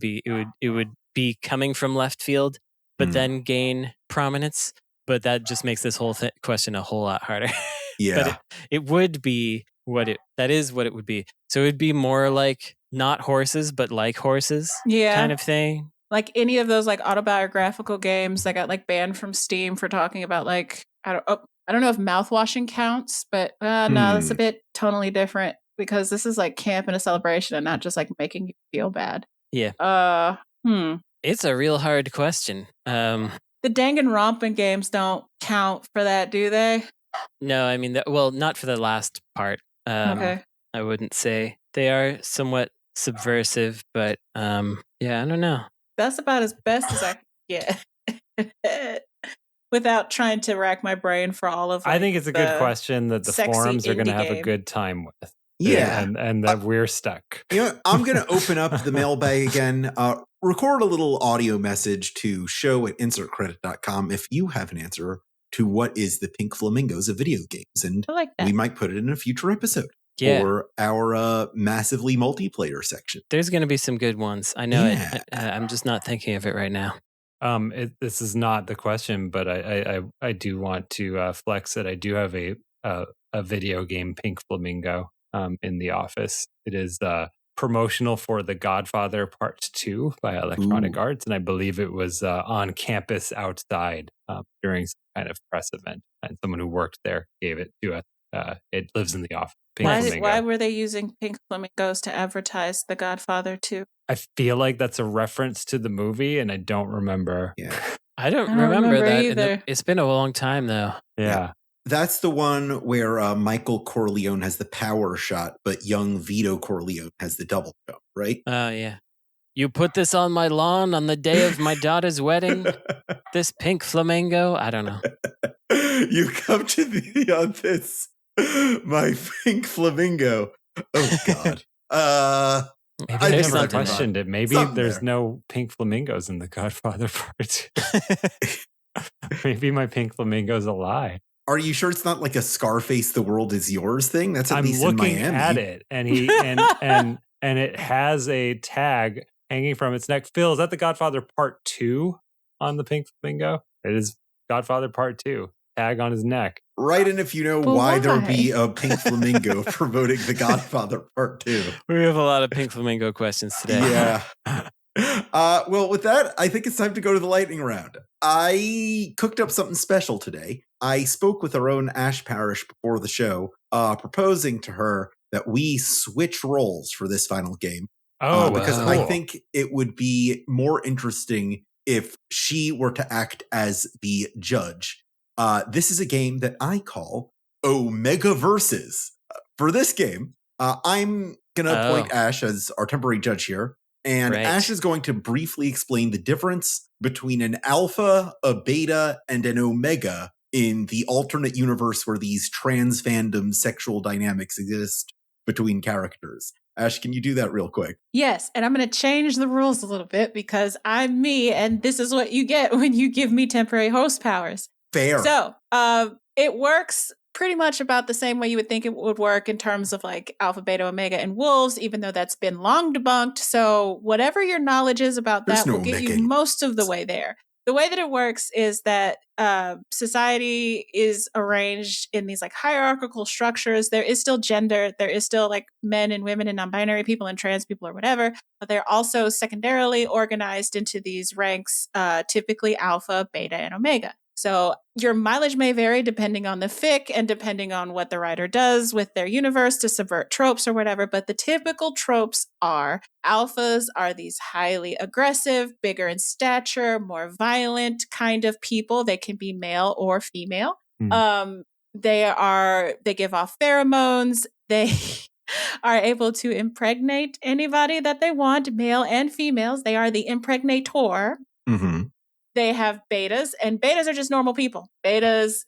be coming from left field, but then gain prominence. But that just makes this whole question a whole lot harder. Yeah, but it would be that is what it would be. So it would be more like not horses, but like horses, kind of thing. Like any of those like autobiographical games that got like banned from Steam for talking about like I don't know if mouthwashing counts, but no, that's a bit tonally different because this is like camp and a celebration and not just like making you feel bad. Yeah. It's a real hard question. The Danganronpa games don't count for that, do they? No, I mean, not for the last part. Okay. I wouldn't say. They are somewhat subversive, but I don't know. That's about as best as I can get. Without trying to rack my brain for all of I think it's a good question that the forums are going to have a good time with. Yeah. And that we're stuck. I'm going to open up the mailbag again. Record a little audio message to show@insertcredit.com if you have an answer to what is the Pink Flamingos of video games. And I like that. We might put it in a future episode. Or our massively multiplayer section. There's going to be some good ones. I know it. I'm just not thinking of it right now. This is not the question, but I do want to flex that I do have a video game Pink Flamingo in the office. It is promotional for the Godfather Part II by Electronic Arts, and I believe it was on campus outside during some kind of press event, and someone who worked there gave it to us. It lives in the office. Why were they using Pink Flamingos to advertise The Godfather 2? I feel like that's a reference to the movie, and I don't remember. Yeah, I don't remember that either. It's been a long time, though. Yeah. That's the one where Michael Corleone has the power shot, but young Vito Corleone has the double jump, right? Oh, yeah. You put this on my lawn on the day of my daughter's wedding? This pink flamingo? I don't know. You come to the on this, my pink flamingo. Oh, God. Maybe I never questioned it. Maybe there's no pink flamingos in the Godfather Part. Maybe my pink flamingo's a lie. Are you sure it's not like a Scarface "The World Is Yours" thing? That's at least in Miami. I'm looking at it, and it has a tag hanging from its neck. Phil, is that the Godfather Part II on the pink flamingo? It is Godfather Part II. tag on his neck. Write in if you know why there'll be a pink flamingo promoting The Godfather Part II. We have a lot of pink flamingo questions today. Yeah. Well, with that, I think it's time to go to the lightning round. I cooked up something special today. I spoke with our own Ash Parrish before the show, proposing to her that we switch roles for this final game. Because I think it would be more interesting if she were to act as the judge. This is a game that I call Omegaversus. For this game, I'm going to appoint Ash as our temporary judge here. And Ash is going to briefly explain the difference between an alpha, a beta, and an omega in the alternate universe where these trans fandom sexual dynamics exist between characters. Ash, can you do that real quick? Yes, and I'm going to change the rules a little bit because I'm me, and this is what you get when you give me temporary host powers. Fair. So, it works pretty much about the same way you would think it would work in terms of like alpha, beta, omega, and wolves, even though that's been long debunked. So whatever your knowledge is about that will get you most of the way there. The way that it works is that society is arranged in these like hierarchical structures. There is still gender. There is still like men and women and non-binary people and trans people or whatever. But they're also secondarily organized into these ranks, typically alpha, beta, and omega. So your mileage may vary depending on the fic and depending on what the writer does with their universe to subvert tropes or whatever. But the typical tropes are alphas are these highly aggressive, bigger in stature, more violent kind of people. They can be male or female. They give off pheromones. They are able to impregnate anybody that they want, male and females. They are the impregnator. Mm-hmm. They have betas, and betas are just normal people. Betas,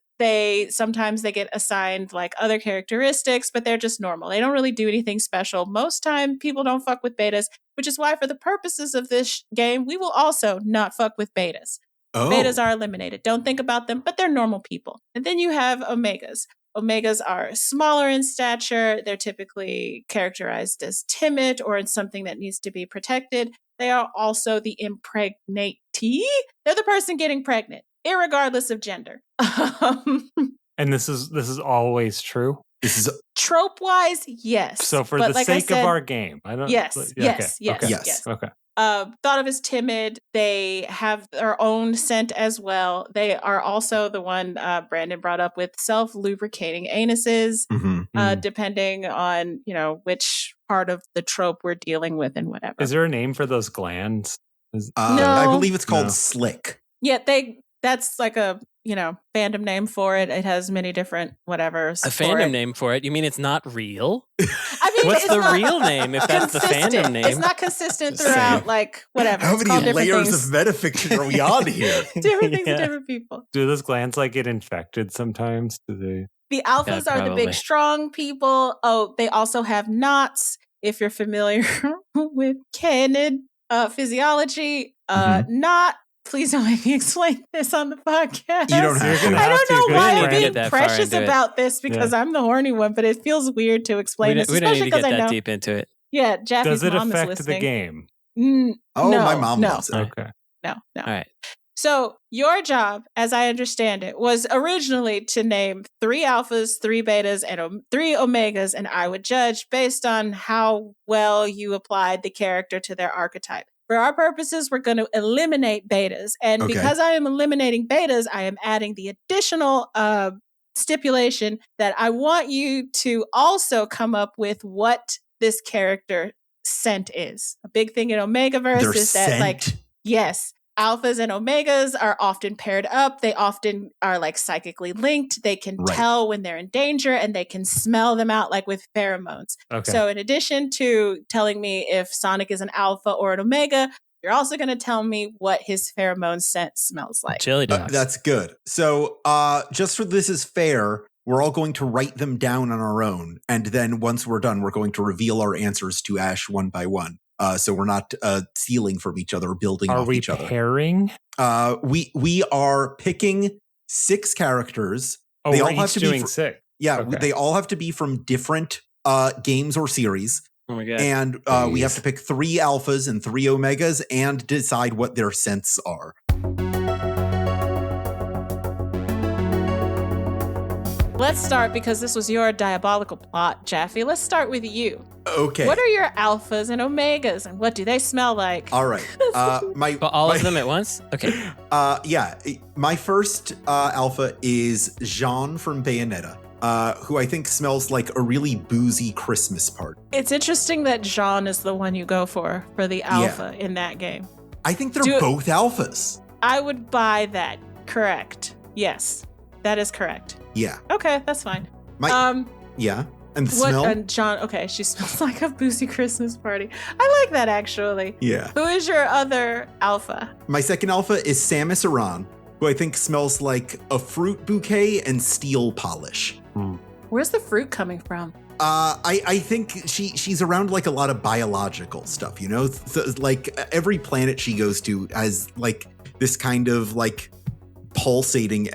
sometimes they get assigned like other characteristics, but they're just normal. They don't really do anything special. Most time, people don't fuck with betas, which is why for the purposes of this game, we will also not fuck with betas. Betas are eliminated. Don't think about them, but they're normal people. And then you have omegas. Omegas are smaller in stature. They're typically characterized as timid or in something that needs to be protected. They are also the impregnatee. They're the person getting pregnant, irregardless of gender. And this is always true. This is trope-wise, yes. So for the sake of our game, I don't. Yes. Okay. Thought of as timid. They have their own scent as well. They are also the one Brandon brought up with self-lubricating anuses, depending on which part of the trope we're dealing with and whatever. Is there a name for those glands? No, I believe it's called slick. Yeah, that's like a fandom name for it. It has many different whatevers. A fandom name for it? You mean it's not real? I mean, what's the real name if that's the fandom name? It's not consistent throughout, like whatever. How many layers of metafiction are we on here? Different things to different people. Do those glands like get infected sometimes? Do they? The alphas are the big, strong people. Oh, they also have knots. If you're familiar with canon physiology, not. Please don't make me explain this on the podcast. You don't have to. I don't know why I'm being precious about this because I'm the horny one, but it feels weird to explain this, especially because I know. We don't need to get that deep into it. Yeah, Jaffe's mom is listening. Does it affect the game? My mom loves it. Okay. No. All right. So your job, as I understand it, was originally to name 3 alphas, 3 betas, and 3 omegas, and I would judge based on how well you applied the character to their archetype. For our purposes, we're going to eliminate betas. And because I am eliminating betas, I am adding the additional stipulation that I want you to also come up with what this character scent is. A big thing in Omegaverse is that, yes, alphas and omegas are often paired up. They often are like psychically linked. They can tell when they're in danger and they can smell them out like with pheromones. Okay. So in addition to telling me if Sonic is an alpha or an omega, you're also going to tell me what his pheromone scent smells like. Chili dogs. That's good. So just so this is fair, we're all going to write them down on our own. And then once we're done, we're going to reveal our answers to Ash one by one. So we're not stealing from each other, building off each other. Are we pairing? We are picking 6 characters. Oh, they all have to be 6. Yeah, they all have to be from different games or series. Oh my God. And we have to pick 3 alphas and 3 omegas and decide what their scents are. Let's start, because this was your diabolical plot, Jaffe. Let's start with you. Okay. What are your alphas and omegas, and what do they smell like? All right. All of them at once? Okay. Yeah. My first alpha is Jean from Bayonetta, who I think smells like a really boozy Christmas party. It's interesting that Jean is the one you go for the alpha in that game. I think they're both alphas. I would buy that. Correct. Yes. That is correct. Yeah. Okay, that's fine. Yeah. And the smell? And John, okay, she smells like a boozy Christmas party. I like that, actually. Yeah. Who is your other alpha? My second alpha is Samus Aran, who I think smells like a fruit bouquet and steel polish. Where's the fruit coming from? I think she's around like a lot of biological stuff, you know? Like every planet she goes to has like this kind of like pulsating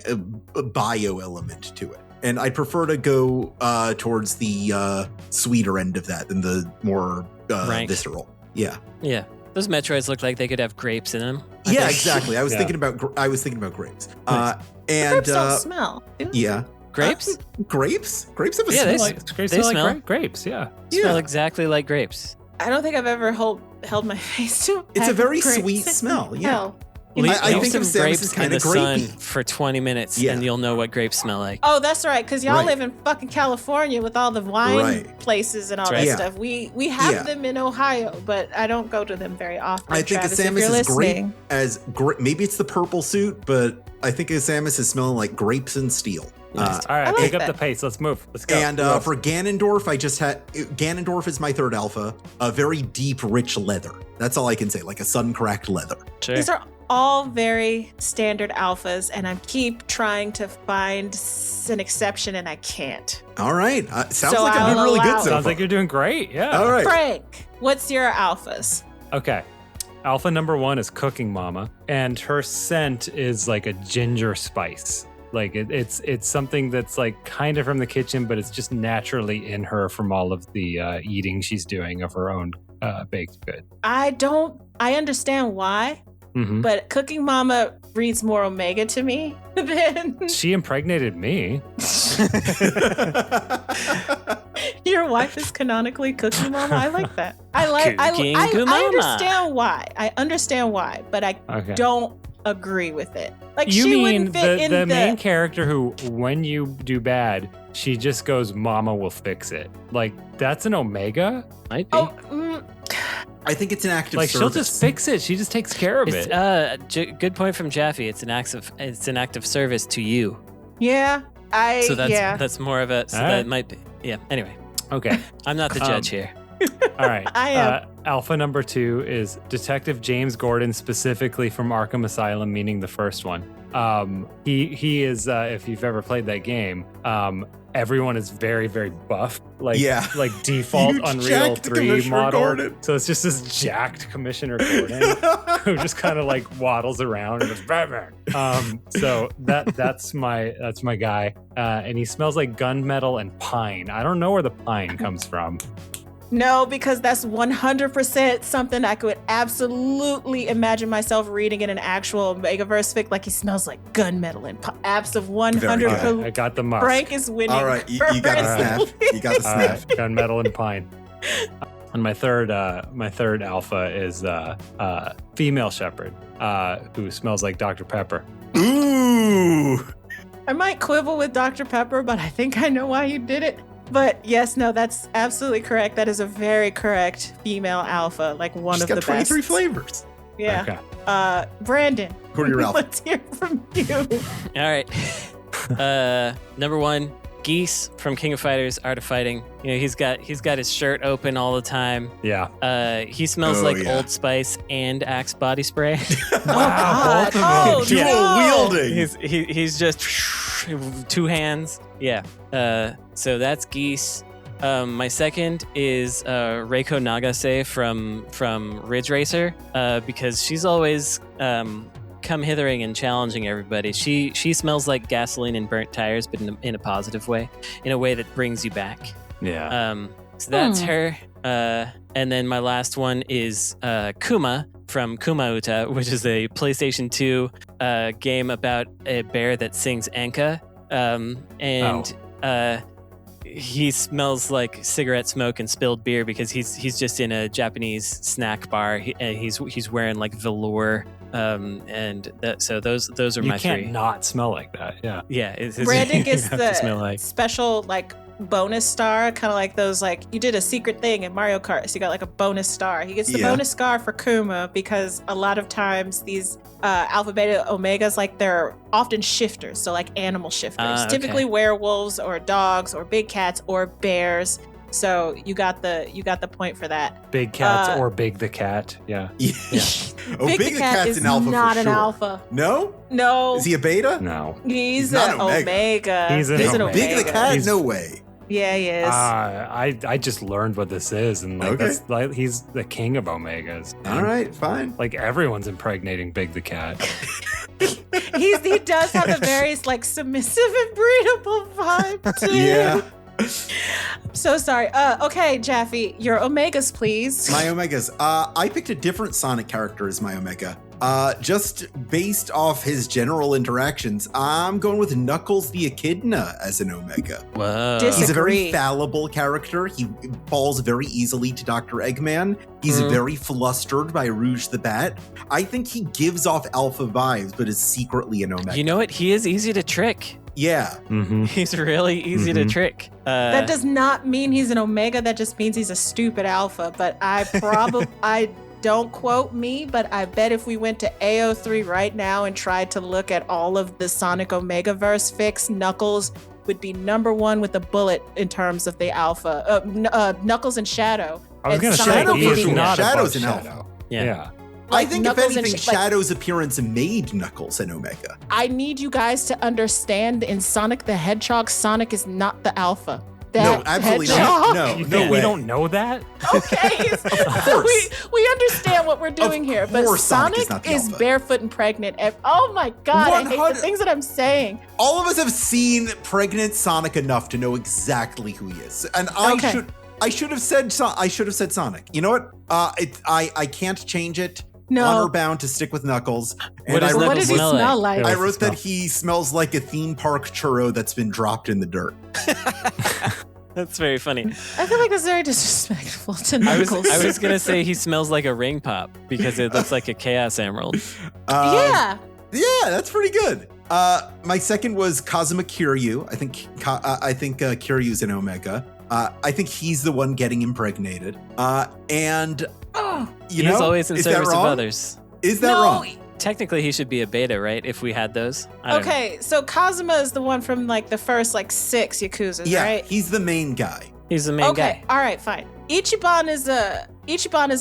bio element to it. And I'd prefer to go towards the sweeter end of that than the more visceral. Yeah. Yeah. Those Metroids look like they could have grapes in them. Yeah, exactly. I was thinking about grapes. Nice. And grapes don't smell. Yeah. Grapes? Grapes have a smell. Grapes smell like grapes. Yeah. Smell exactly like grapes. I don't think I've ever held my face to. It's a very sweet smell. Yeah. I think some of grapes kind in of the grapey. sun for 20 minutes, and you'll know what grapes smell like. Oh, that's right, because y'all live in fucking California with all the wine places and all that stuff. We have them in Ohio, but I don't go to them very often. I think Travis, a Samus is great maybe it's the purple suit, but I think a Samus is smelling like grapes and steel. All right, pick up the pace. Let's move. Let's go. And for Ganondorf, Ganondorf is my third alpha. A very deep, rich leather. That's all I can say, like a sun-cracked leather. Sure. These are all very standard alphas, and I keep trying to find an exception, and I can't. All right. Sounds like I'm doing really good so far. Sounds like you're doing great. Yeah. All right. Frank, what's your alphas? Okay. Alpha number 1 is Cooking Mama, and her scent is like a ginger spice. Like it's something that's like kind of from the kitchen, but it's just naturally in her from all of the eating she's doing of her own baked good. I understand why. Mm-hmm. But Cooking Mama reads more Omega to me than... She impregnated me. Your wife is canonically Cooking Mama? I like that. I understand why, but I don't agree with it. Like, you she mean wouldn't fit in the main character who, when you do bad, she just goes, Mama will fix it. Like, that's an Omega? Might be. I think it's an act of service. She'll just fix it. She just takes care of it. Good point from Jaffe. It's an act of service to you. Yeah. That's more of a. So that might be. Yeah. Anyway. Okay. I'm not the judge here. All right. I am. Alpha number 2 is Detective James Gordon, specifically from Arkham Asylum, meaning the first one. He is. If you've ever played that game, everyone is very, very buff. Like default Unreal 3 model. Gordon. So it's just this jacked Commissioner Gordon who just kind of like waddles around and goes Batman. So that's my guy. And he smells like gunmetal and pine. I don't know where the pine comes from. No, because that's 100% something I could absolutely imagine myself reading in an actual Omegaverse fic. Like, he smells like gunmetal and abs of 100%. I got the musk. Frank is winning. All right, you got the snap. You got the snap. Gunmetal and pine. And my third alpha is female shepherd, who smells like Dr. Pepper. Ooh. I might quibble with Dr. Pepper, but I think I know why you did it. But yes, no, that's absolutely correct. That is a very correct female alpha, like one of the best. 23 flavors. Yeah. Okay. Brandon, who are your alpha? Let's hear from you. All right. Number 1, Geese from King of Fighters, Art of Fighting. You know, he's got his shirt open all the time. Yeah. He smells like Old Spice and Axe body spray. Wow, both of them. Dual wielding. He's just 2 hands. Yeah. So that's Geese. My second is Reiko Nagase from Ridge Racer, because she's always come hithering and challenging everybody. She smells like gasoline and burnt tires, but in a positive way, in a way that brings you back. Yeah. So that's her. And then my last one is Kuma from Kuma Uta, which is a PlayStation 2 game about a bear that sings enka. he smells like cigarette smoke and spilled beer because he's just in a Japanese snack bar. He's wearing like velour. So those are my three. You can't not smell like that. Yeah. Yeah. Brandon gets the special like bonus star, kind of like those, like you did a secret thing in Mario Kart, so you got like a bonus star. He gets the bonus star for Kuma because a lot of times these alpha, beta, omegas, like they're often shifters, so like animal shifters, typically werewolves or dogs or big cats or bears. So you got the point for that. Big cats or Big the Cat. Yeah. Big the Cat's is an alpha not for an sure. alpha. No? Is he a beta? No. He's an omega. He's an omega. Big the Cat? No way. Yeah, he is. I just learned what this is, and that's like he's the king of omegas. All right, fine. Like everyone's impregnating Big the Cat. He does have a very like submissive and breedable vibe too. Yeah. I'm so sorry. Okay, Jaffe, your omegas, please. My omegas. I picked a different Sonic character as my omega. Just based off his general interactions, I'm going with Knuckles the Echidna as an omega. Whoa. He's a very fallible character. He falls very easily to Dr. Eggman. He's very flustered by Rouge the Bat. I think he gives off alpha vibes, but is secretly an omega. You know what? He is easy to trick. Yeah. He's really easy to trick. That does not mean he's an omega. That just means he's a stupid alpha. But I don't quote me, but I bet if we went to AO3 right now and tried to look at all of the Sonic Omegaverse fics, Knuckles would be number one with a bullet in terms of the alpha. Knuckles and Shadow. I was going to say, Shadow's an alpha. Yeah. Like I think Knuckles, if anything, Shadow's appearance made Knuckles an omega. I need you guys to understand, in Sonic the Hedgehog, Sonic is not the alpha. No, absolutely not. No way. We don't know that? Okay. Of course. we understand what we're doing here, but Sonic is barefoot and pregnant. Oh my God, I hate the things that I'm saying. All of us have seen pregnant Sonic enough to know exactly who he is. And I should have said Sonic. You know what? I can't change it. No. Honor bound to stick with Knuckles. What does he smell like? I wrote that he smells like a theme park churro that's been dropped in the dirt. That's very funny. I feel like that's very disrespectful to Knuckles. I was going to say he smells like a ring pop because it looks like a Chaos Emerald. Yeah, that's pretty good. My second was Kazuma Kiryu. I think Kiryu's an omega. I think he's the one getting impregnated. He's always in service of others. Is that wrong? Technically, he should be a beta, right? If we had those. Okay, so Kazuma is the one from like the first like 6 Yakuzas, right? Yeah, he's the main guy. He's the main guy. Okay, all right, fine. Ichiban is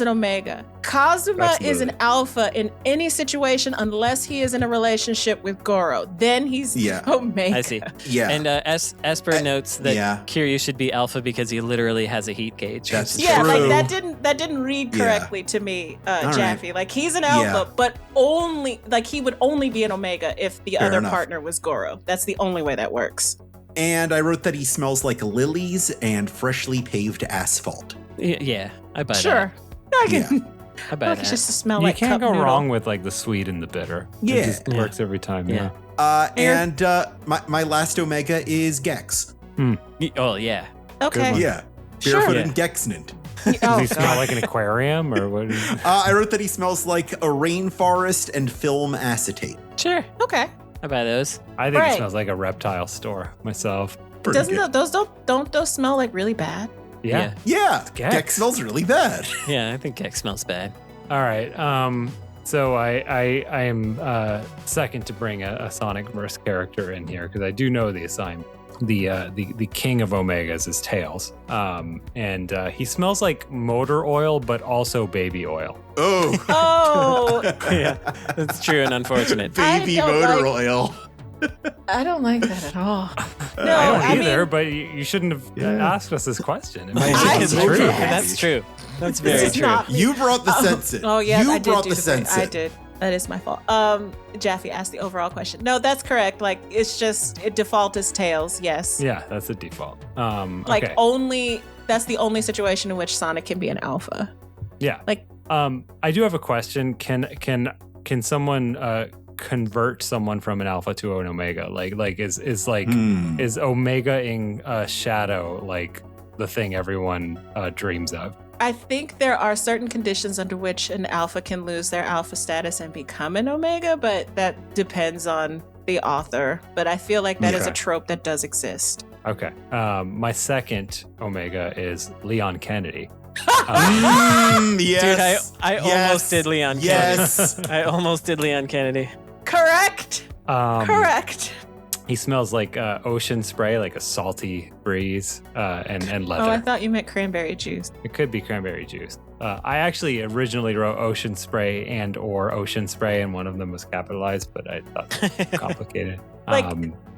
an omega. Kazuma is an alpha in any situation unless he is in a relationship with Goro. Then he's omega. I see. Yeah. And Esper notes that Kiryu should be alpha because he literally has a heat gauge. That's true. Like that didn't read correctly to me, Jaffe. Right. Like he's an alpha, but only like he would only be an omega if the other partner was Goro. That's the only way that works. And I wrote that he smells like lilies and freshly paved asphalt. Yeah, I buy that. Sure. I can. I buy that. It's just a smell like You can't go noodle. wrong with like the sweet and the bitter. Yeah. It just works every time. Yeah. And my last omega is Gex. Oh, yeah. Okay. Yeah. Barefoot and Gexnant. Does he smell like an aquarium or what? I wrote that he smells like a rainforest and film acetate. Sure. Okay. I buy those. I think it smells like a reptile store myself. Don't those smell like really bad? Yeah. Gex smells really bad. Yeah, I think Gex smells bad. All right. So I am second to bring a Sonic verse character in here because I do know the assignment. The king of Omegas is Tails. And he smells like motor oil, but also baby oil. Oh. Yeah, that's true and unfortunate. Baby motor oil. I don't like that at all. No, I don't either, but you shouldn't have asked us this question. It's true. That's true. That's very true. You brought the sense in. Oh, yeah, you brought the sense in. I did. That is my fault. Jaffe asked the overall question. No, that's correct. Like, it's just, default is Tails, yes. Yeah, that's the default. That's the only situation in which Sonic can be an alpha. Yeah. I do have a question. Can someone convert someone from an alpha to an omega? Is omega-ing shadow like the thing everyone dreams of? I think there are certain conditions under which an alpha can lose their alpha status and become an omega, but that depends on the author. But I feel like that is a trope that does exist. Okay. My second omega is Leon Kennedy. Yes. Dude, I almost did Leon Kennedy. Yes. I almost did Leon Kennedy. Correct. Correct. He smells like ocean spray, like a salty breeze, and leather. Oh, I thought you meant cranberry juice. It could be cranberry juice. I actually originally wrote ocean spray and or ocean spray, and one of them was capitalized, but I thought that was complicated.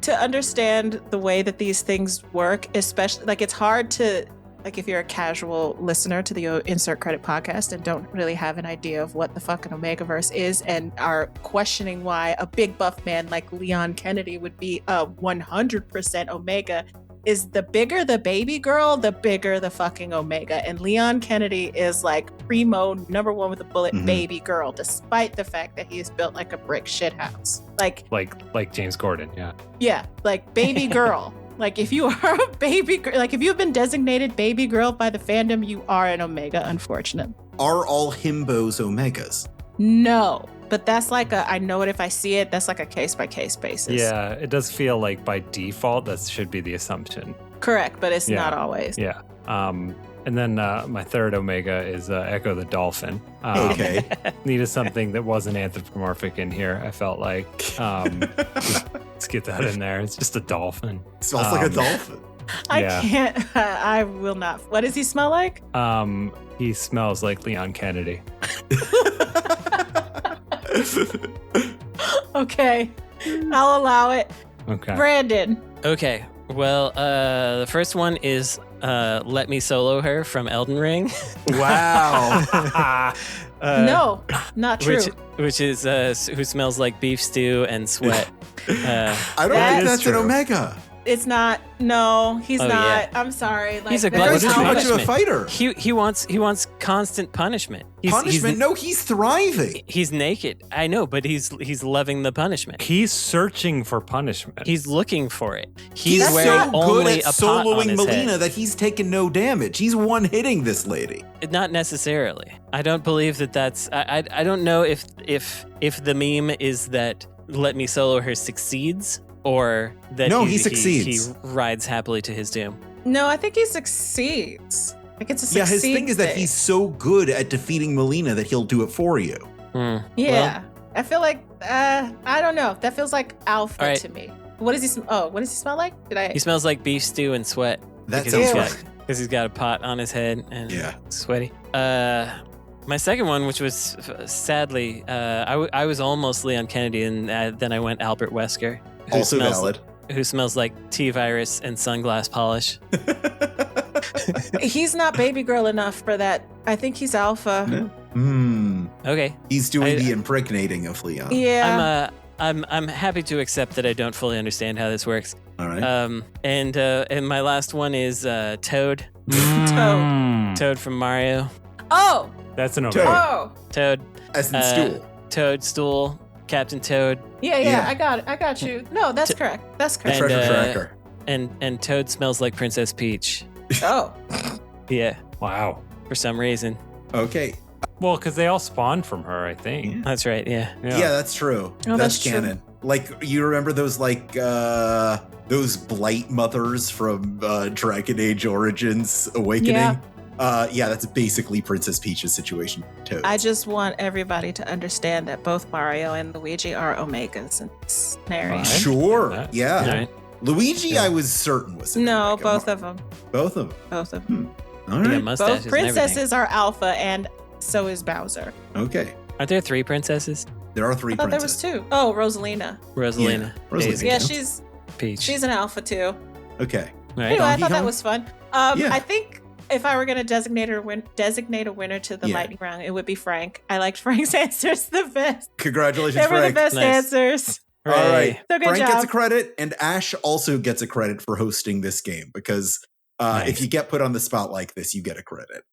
To understand the way that these things work, especially, like, it's hard to, like, if you're a casual listener to the Insert Credit podcast and don't really have an idea of what the fuck an Omegaverse is and are questioning why a big buff man like Leon Kennedy would be a 100% Omega, is the bigger the baby girl, the bigger the fucking Omega. And Leon Kennedy is like primo number one with a bullet baby girl, despite the fact that he is built like a brick shithouse. Like James Corden, yeah. Yeah, like baby girl. Like, if you are a baby girl, like, if you've been designated baby girl by the fandom, you are an Omega, unfortunately. Are all himbos Omegas? No, but that's like I know it if I see it. That's like a case-by-case basis. Yeah, it does feel like by default that should be the assumption. Correct, but it's not always. Yeah. And then my third Omega is Echo the Dolphin. Okay. Needed something that wasn't anthropomorphic in here, I felt like. Let's get that in there. It's just a dolphin. Smells like a dolphin. I can't. I will not. What does he smell like? He smells like Leon Kennedy. Okay. I'll allow it. Okay. Brandon. Okay. Well, the first one is Let Me Solo Her from Elden Ring. Wow. No, not true. Which is who smells like beef stew and sweat. I don't think that's an Omega. It's not. No, he's not. Yeah. I'm sorry. Like, he's a glutton for punishment. Too much of a fighter. He wants constant punishment. No, he's thriving. He's naked. I know, but he's loving the punishment. He's searching for punishment. He's looking for it. He's wearing so only good at a pot soloing on his Melina head. that he's taken no damage. He's one-hitting this lady. Not necessarily. I don't believe that's. I don't know if the meme is that Let Me Solo Her succeeds. Or that he succeeds. He rides happily to his doom. No, I think he succeeds. Like, it's a succeed his thing is that he's so good at defeating Melina that he'll do it for you. Yeah. Well, I feel like, I don't know. That feels like alpha to me. What does he smell like? He smells like beef stew and sweat. That sounds right. Because he's got a pot on his head and sweaty. My second one, which was sadly, I was almost Leon Kennedy, and then I went Albert Wesker. Also valid. Who smells like T-virus and sunglass polish. He's not baby girl enough for that. I think he's alpha. Okay. He's doing the impregnating of Leon. Yeah. I'm happy to accept that I don't fully understand how this works. All right. And my last one is Toad. Toad from Mario. Oh. That's an Omega. Toad. As in stool. Toadstool. Captain Toad. Yeah. I got it. I got you. No, that's correct. That's correct. Treasure tracker. And Toad smells like Princess Peach. Oh. Yeah. Wow. For some reason. Okay. Well, because they all spawned from her, I think. Yeah. That's right. Yeah, that's true. Oh, that's canon. True. Like, you remember those those blight mothers from Dragon Age Origins Awakening? Yeah, that's basically Princess Peach's situation. Toad. I just want everybody to understand that both Mario and Luigi are Omegas in this narration. Sure. Yeah. Right. Luigi, I was certain was no, Omega. Both of them. Both of them. Both of them. All right. Both princesses are alpha, and so is Bowser. Okay. Aren't there 3 princesses? There are 3 princesses. There was 2. Oh, Rosalina. Yeah, she's Peach. She's an alpha too. Okay. Right. Anyway, I thought that was fun. I think if I were going to designate a winner to the lightning round, it would be Frank. I liked Frank's answers the best. Congratulations, Frank. Frank. They were the best answers. All right. So good Frank job. gets a credit, and Ash also gets a credit for hosting this game because if you get put on the spot like this, you get a credit.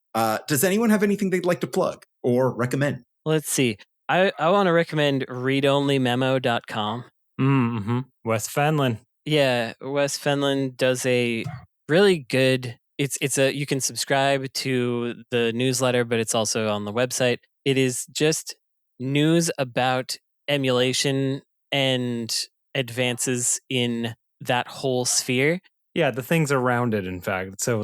Does anyone have anything they'd like to plug or recommend? Let's see. I want to recommend readonlymemo.com. Mm-hmm. Wes Fenlon. Yeah, Wes Fenlon does a really good. You can subscribe to the newsletter, but it's also on the website. It is just news about emulation and advances in that whole sphere. Yeah, the things around it, in fact. So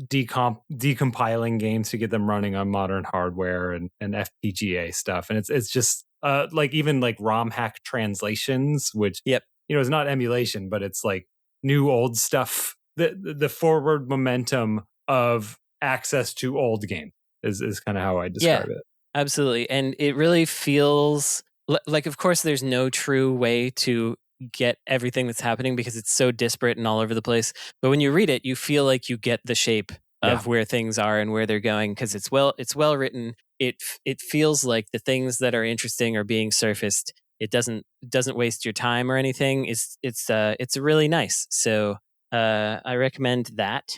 decompiling games to get them running on modern hardware and FPGA stuff. And it's just even ROM hack translations, which is not emulation, but it's like new old stuff. The forward momentum of access to old games is kind of how I describe it. Absolutely. And it really feels like, of course, there's no true way to get everything that's happening because it's so disparate and all over the place. But when you read it, you feel like you get the shape of where things are and where they're going because it's well written. It feels like the things that are interesting are being surfaced. It doesn't waste your time or anything. It's really nice. So I recommend that.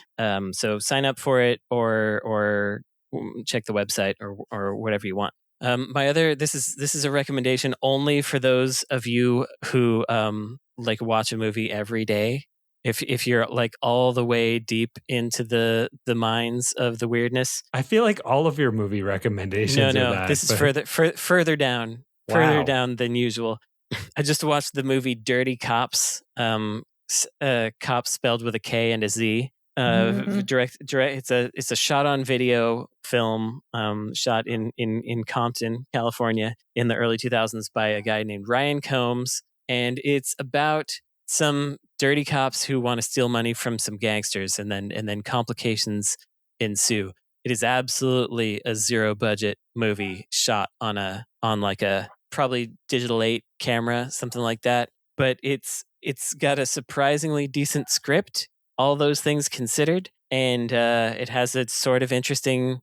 So sign up for it or check the website or whatever you want. This is a recommendation only for those of you who watch a movie every day. If you're like all the way deep into the minds of the weirdness. I feel like all of your movie recommendations are that. This is further down. Wow. Further down than usual. I just watched the movie Dirty Cops. Cops spelled with a K and a Z. It's a shot on video film shot in Compton, California in the early 2000s by a guy named Ryan Combs, and it's about some dirty cops who want to steal money from some gangsters, and then complications ensue. It is absolutely a zero budget movie shot on a probably digital 8 camera, something like that, but it's got a surprisingly decent script, all those things considered, and it has a sort of interesting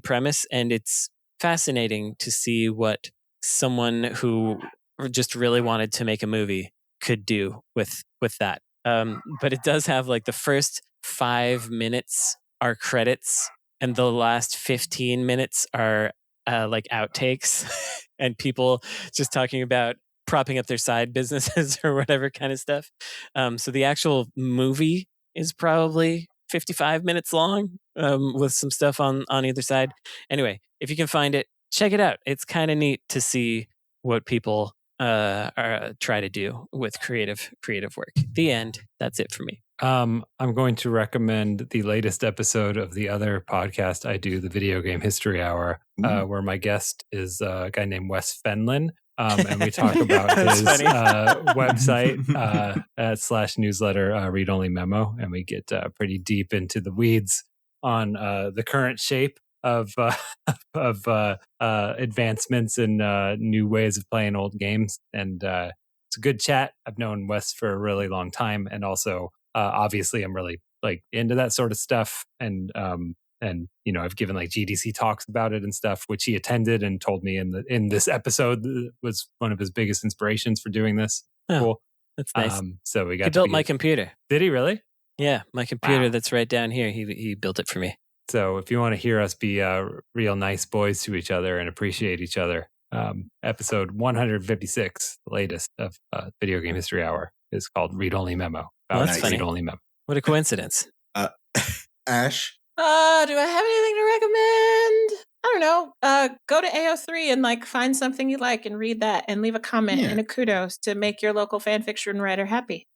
premise, and it's fascinating to see what someone who just really wanted to make a movie could do with that. But it does have the first 5 minutes are credits, and the last 15 minutes are outtakes and people just talking about propping up their side businesses or whatever kind of stuff. So the actual movie is probably 55 minutes long with some stuff on either side. Anyway, if you can find it, check it out. It's kind of neat to see what people try to do with creative work. The end. That's it for me. I'm going to recommend the latest episode of the other podcast I do, the Video Game History Hour, where my guest is a guy named Wes Fenlon. And we talk about his website / newsletter, Read Only Memo, and we get pretty deep into the weeds on the current shape of advancements and new ways of playing old games. And it's a good chat. I've known Wes for a really long time, and also obviously I'm really into that sort of stuff. And I've given GDC talks about it and stuff, which he attended and told me in this episode was one of his biggest inspirations for doing this. Oh, cool. That's nice. So we got. He built my computer. Did he really? Yeah, my computer that's right down here. He built it for me. So if you want to hear us be real nice boys to each other and appreciate each other, episode 156, the latest of Video Game History Hour, is called Read Only Memo. That's funny. Read Only Memo. What a coincidence. Ash? Do I have anything to recommend? I don't know. Go to AO3 and find something you like and read that and leave a comment and a kudos to make your local fanfiction writer happy.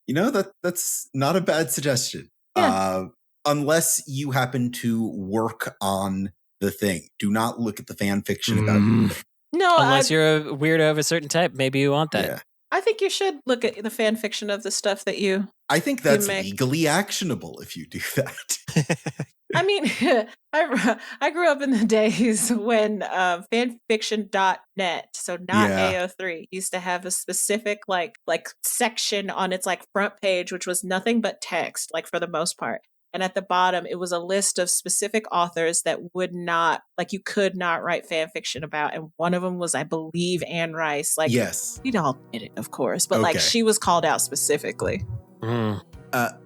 That's not a bad suggestion. Yeah. Unless you happen to work on the thing. Do not look at the fan fiction about it. No, unless you're a weirdo of a certain type, maybe you want that. Yeah. I think you should look at the fan fiction of the stuff that you. I think that's legally actionable if you do that. I mean, I grew up in the days when fanfiction.net, so not AO3, used to have a specific like section on its front page, which was nothing but text, for the most part. And at the bottom, it was a list of specific authors that would not, you could not write fan fiction about. And one of them was, I believe, Anne Rice. Yes. We all did it, of course. But she was called out specifically.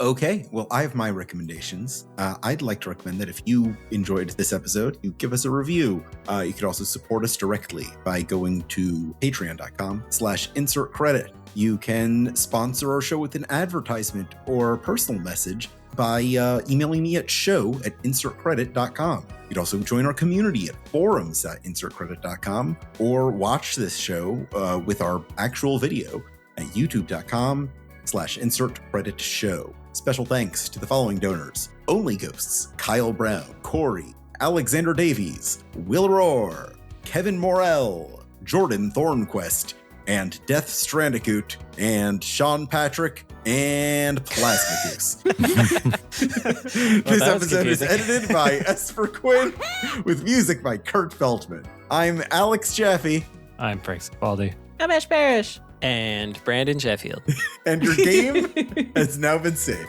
Okay, well, I have my recommendations. I'd like to recommend that if you enjoyed this episode, you give us a review. You could also support us directly by going to patreon.com/insertcredit. You can sponsor our show with an advertisement or personal message by emailing me at show@insertcredit.com. You can also join our community at forums.insertcredit.com or watch this show with our actual video at youtube.com/insertcreditshow. Special thanks to the following donors: Only Ghosts, Kyle Brown, Corey, Alexander Davies, Will Roar, Kevin Morell, Jordan Thornquest, and Death Strandicoot, and Sean Patrick, and Plasma Goose. This episode is edited by Esper Quinn with music by Kurt Feldman. I'm Alex Jaffe. I'm Frank Spaldi. I'm Ash Parrish. And Brandon Sheffield. And your game has now been saved.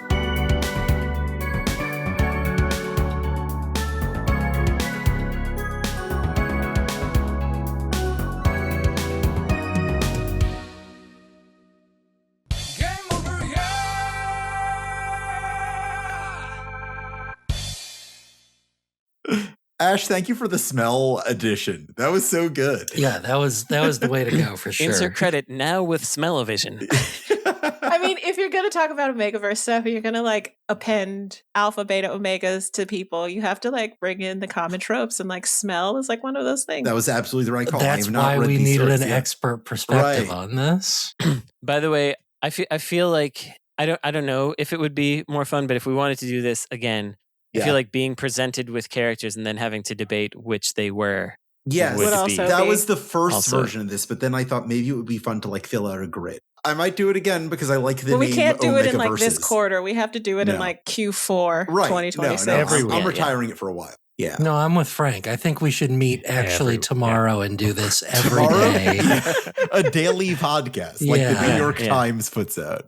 Ash, thank you for the smell addition. That was so good. Yeah, that was the way to go for sure. Insert credit now with smell-o-vision. I mean, if you're going to talk about Omegaverse stuff, you're going to like append alpha, beta, omegas to people. You have to like bring in the common tropes, and like smell is like one of those things. That was absolutely the right call. That's why we needed an expert perspective on this. By the way, I feel like I don't know if it would be more fun, but if we wanted to do this again, I feel like being presented with characters and then having to debate which they were. Yes, that was the first version of this, but then I thought maybe it would be fun to like fill out a grid. I might do it again because I like the name. We can't do it in like this Omegaversus. quarter. We have to do it in like Q4 2026. No, I'm retiring it for a while. Yeah. No, I'm with Frank. I think we should meet actually tomorrow and do this every day. A daily podcast like the New York Times puts out.